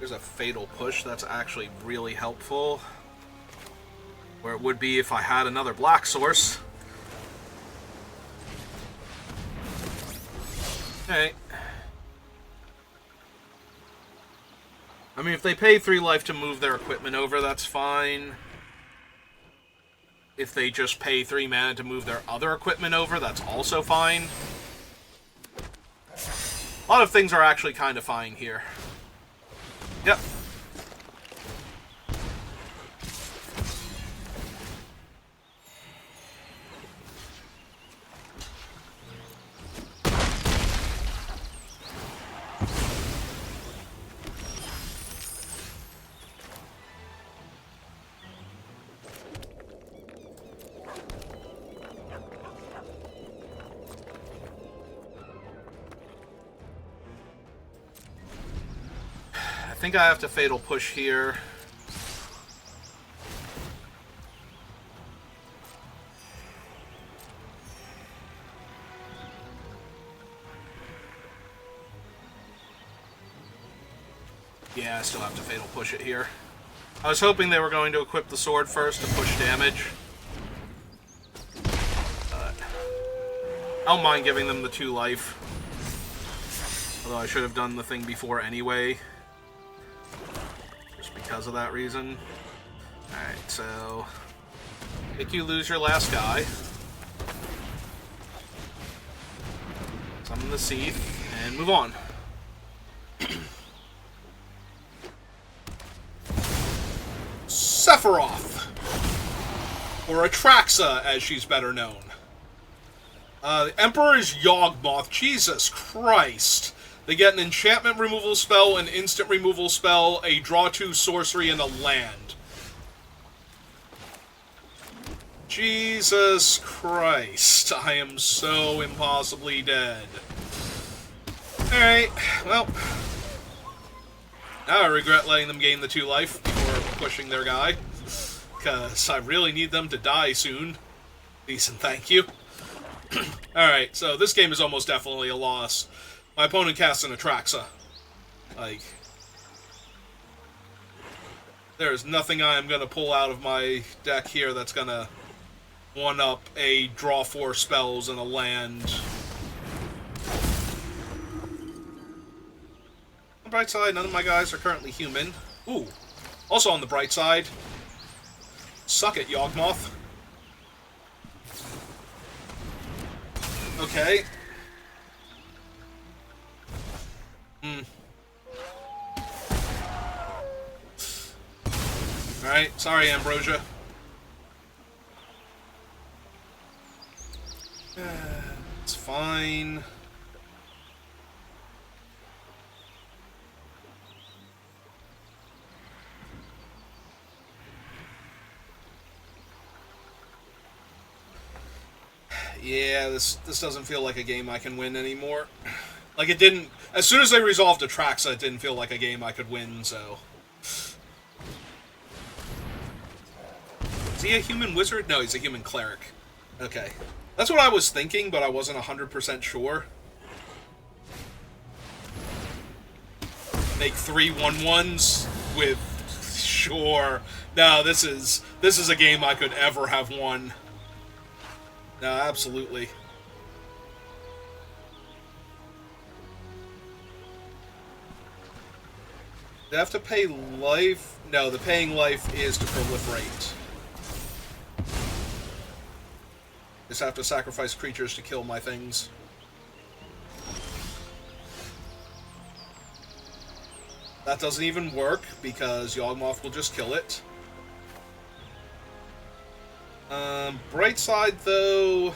There's a fatal push that's actually really helpful. Where it would be if I had another black source. Okay. I mean, if they pay 3 life to move their equipment over, that's fine. If they just pay 3 mana to move their other equipment over, that's also fine. A lot of things are actually kind of fine here. Yep. I think I have to fatal push here. Yeah, I still have to fatal push it here. I was hoping they were going to equip the sword first to push damage. But I don't mind giving them the 2 life. Although I should have done the thing before anyway. Just because of that reason. Alright, so make you lose your last guy. Summon the Seath, and move on. Sephiroth! Or Atraxa, as she's better known. The Emperor's Yawgmoth. Jesus Christ. They get an enchantment removal spell, an instant removal spell, a draw 2 sorcery, and a land. Jesus Christ. I am so impossibly dead. Alright, well. Now I regret letting them gain the 2 life before pushing their guy. Because I really need them to die soon. Decent thank you. Alright, so this game is almost definitely a loss. My opponent casts an Atraxa. Like, there's nothing I am going to pull out of my deck here that's going to one-up a draw 4 spells and a land. On the bright side, none of my guys are currently human. Ooh. Also on the bright side, suck it, Yawgmoth. Okay. Alright, sorry, Ambrosia. It's fine. Yeah, this doesn't feel like a game I can win anymore. Like, it didn't... As soon as they resolved Atraxa, it didn't feel like a game I could win, so... Is he a human wizard? No, he's a human cleric. Okay. That's what I was thinking, but I wasn't 100% sure. Make 3 1/1s with... Sure. No, this is a game I could ever have won. No, absolutely. They have to pay life? No, the paying life is to proliferate. Just have to sacrifice creatures to kill my things. That doesn't even work, because Yawgmoth will just kill it. Bright side, though...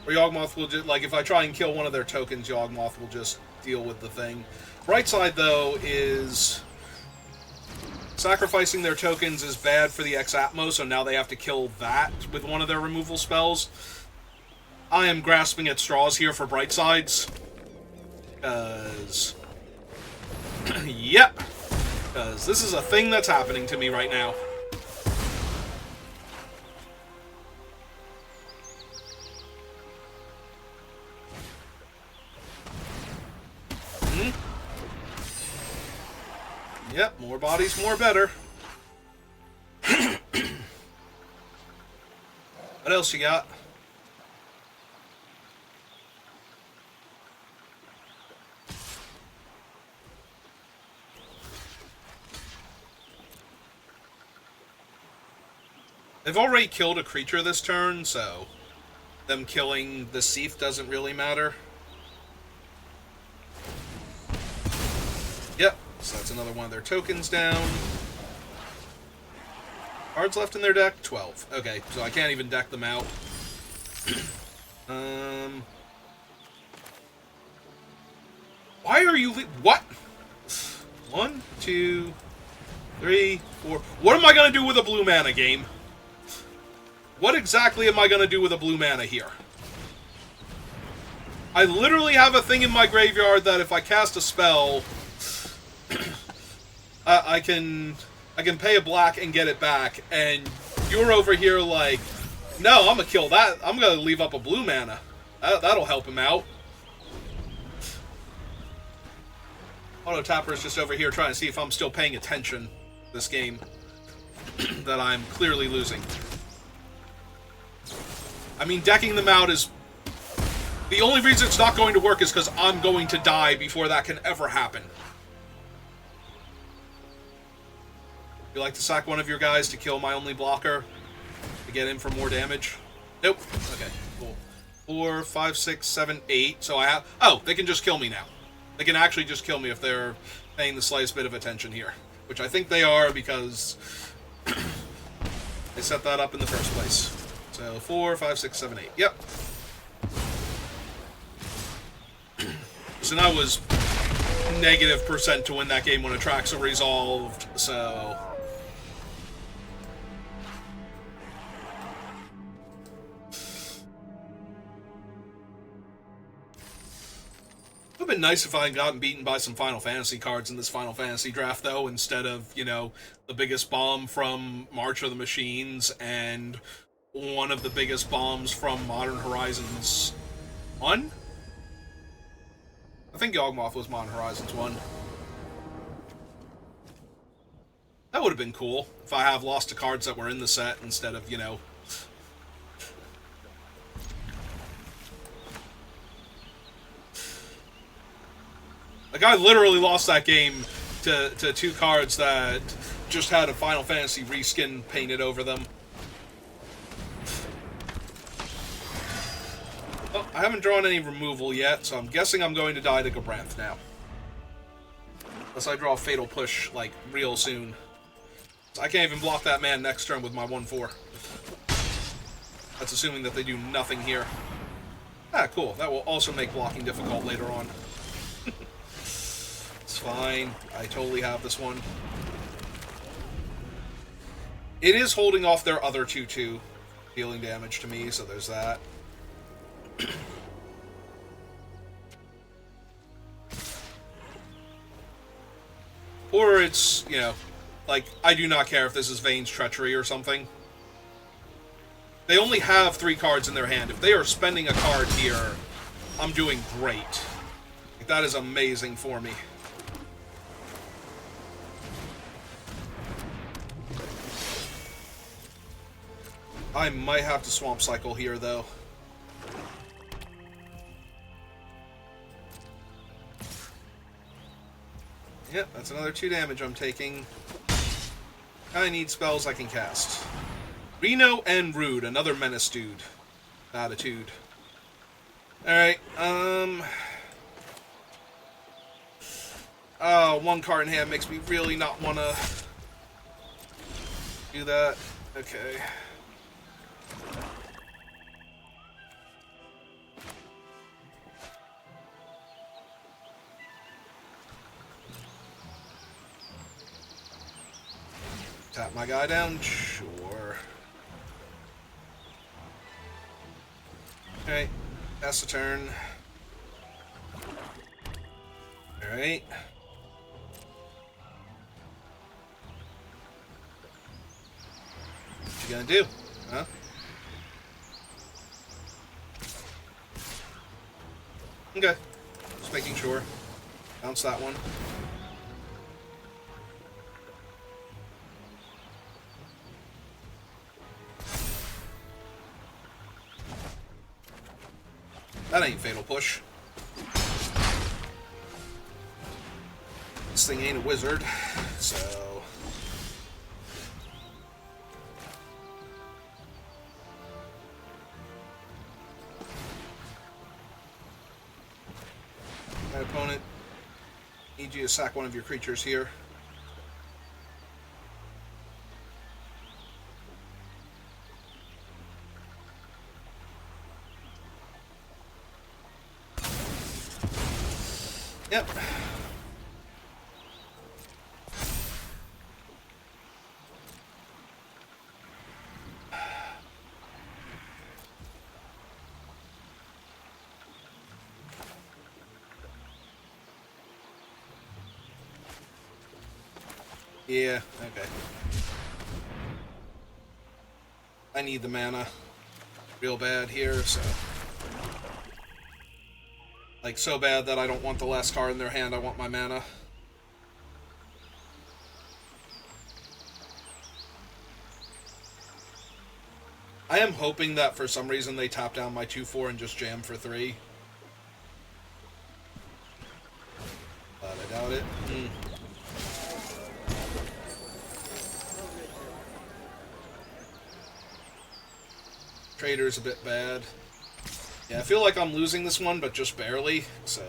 Or Yawgmoth will just... Like, if I try and kill one of their tokens, Yawgmoth will just deal with the thing. Bright side, though, is... Sacrificing their tokens is bad for the Ex-Atmo, so now they have to kill that with one of their removal spells. I am grasping at straws here for bright sides. Because... Yep! Because this is a thing that's happening to me right now. Yep, more bodies, more better. What else you got? They've already killed a creature this turn, so them killing the Seath doesn't really matter. Yep, so that's another one of their tokens down. Cards left in their deck? 12. Okay, so I can't even deck them out. Why are you... What? 1, 2, 3, 4... What am I going to do with a blue mana game? What exactly am I going to do with a blue mana here? I literally have a thing in my graveyard that if I cast a spell, I can pay a black and get it back, and you're over here like, no, I'm going to kill that. I'm going to leave up a blue mana. That'll help him out. Auto Tapper's just over here trying to see if I'm still paying attention this game that I'm clearly losing. I mean, decking them out is... The only reason it's not going to work is because I'm going to die before that can ever happen. You like to sack one of your guys to kill my only blocker? To get in for more damage? Nope. Okay, cool. 4, 5, 6, 7, 8. So I have... Oh, they can just kill me now. They can actually just kill me if they're paying the slightest bit of attention here. Which I think they are because... they set that up in the first place. So 4, 5, 6, 7, 8. Yep. So that was -% to win that game when Atraxa resolved, so... It would have been nice if I had gotten beaten by some Final Fantasy cards in this Final Fantasy draft, though, instead of, you know, the biggest bomb from March of the Machines and one of the biggest bombs from Modern Horizons 1? I think Yawgmoth was Modern Horizons 1. That would have been cool if I have lost to cards that were in the set instead of, you know... Like, I literally lost that game to 2 cards that just had a Final Fantasy reskin painted over them. Well, I haven't drawn any removal yet, so I'm guessing I'm going to die to Gabranth now. Unless I draw a Fatal Push, like, real soon. So I can't even block that man next turn with my 1/4. That's assuming that they do nothing here. Ah, cool. That will also make blocking difficult later on. It's fine. I totally have this one. It is holding off their other 2/2 dealing damage to me, so there's that. Or it's, you know, like, I do not care if this is Vane's Treachery or something. They only have 3 cards in their hand. If they are spending a card here, I'm doing great. Like, that is amazing for me. I might have to Swamp Cycle here, though. Yep, that's another 2 damage I'm taking. I need spells I can cast. Reno and Rude, another Menace dude. Attitude. Alright, oh, 1 card in hand makes me really not want to do that. Okay. Tap my guy down? Sure. Okay, that's the turn. Alright. What you gonna do? Huh? Okay. Just making sure. Bounce that one. That ain't Fatal Push. This thing ain't a wizard, so... My opponent, need you to sack one of your creatures here. Yep. Yeah, okay. I need the mana real bad here, so... Like, so bad that I don't want the last card in their hand, I want my mana. I am hoping that for some reason they tap down my 2/4 and just jam for 3. But I doubt it. Trader's a bit bad. Yeah, I feel like I'm losing this one, but just barely, so...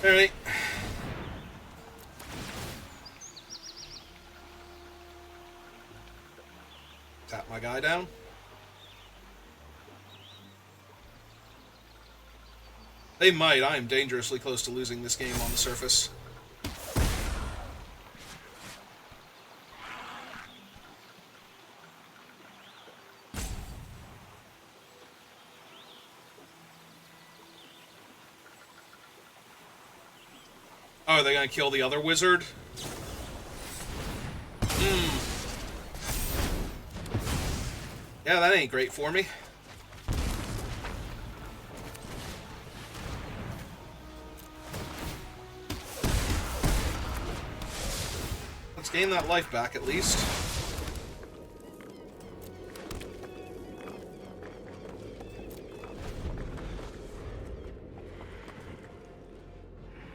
Alright. Tap my guy down. They might. I am dangerously close to losing this game on the surface. Oh, are they going to kill the other wizard? Yeah, that ain't great for me. Let's gain that life back at least.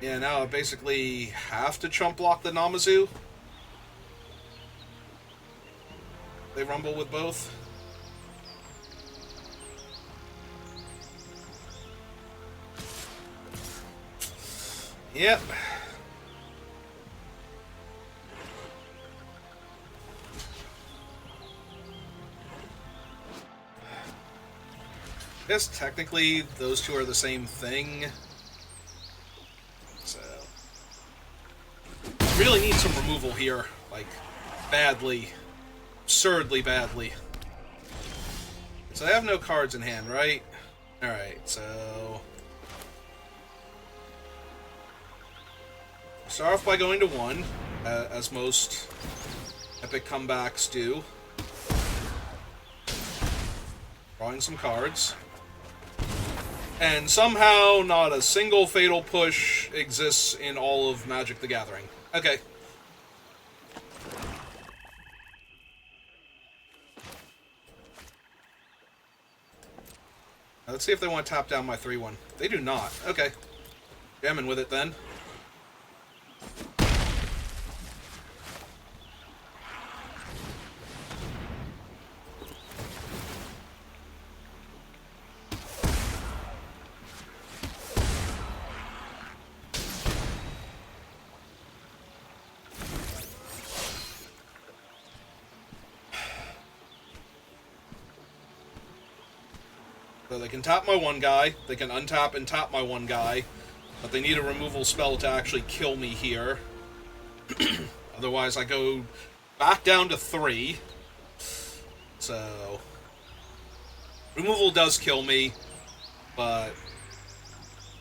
Yeah, now I basically have to chump block the Namazu. They rumble with both. Yep. I guess technically those two are the same thing. So... really need some removal here. Like, badly. Absurdly badly. So I have no cards in hand, right? Alright, so... start off by going to 1, as most epic comebacks do. Drawing some cards. And somehow not a single Fatal Push exists in all of Magic the Gathering. Okay. Now let's see if they want to tap down my 3/1. They do not. Okay. Jamming with it then. So they can tap my 1 guy, they can untap and tap my 1 guy, but they need a removal spell to actually kill me here. Otherwise I go back down to 3. So... removal does kill me, but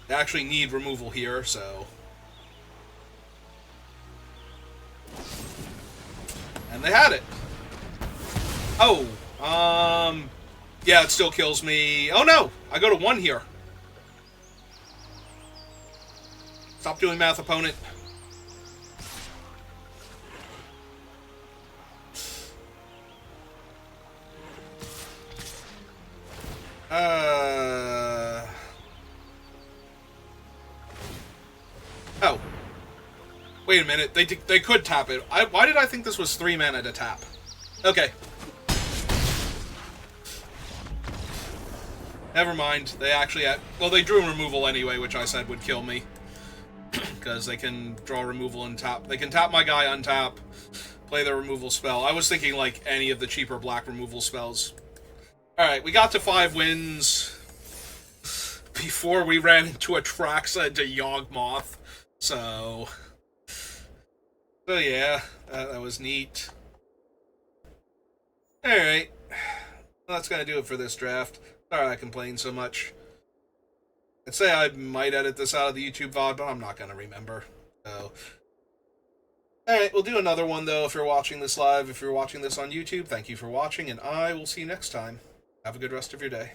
they actually need removal here, so... and they had it! Oh, yeah, it still kills me. Oh no! I go to 1 here. Stop doing math, opponent. Oh. Wait a minute. They could tap it. Why did I think this was 3 mana to tap? Okay. Never mind. They actually had... Well, they drew removal anyway, which I said would kill me. Because they can draw removal and tap. They can tap my guy, untap, play the removal spell. I was thinking, like, any of the cheaper black removal spells. Alright, we got to 5 wins before we ran into Atraxa into Yawgmoth. So yeah, that was neat. Alright, well, that's gonna do it for this draft. Sorry I complained so much. I'd say I might edit this out of the YouTube VOD, but I'm not gonna remember. So, alright, we'll do another one, though, if you're watching this live. If you're watching this on YouTube, thank you for watching, and I will see you next time. Have a good rest of your day.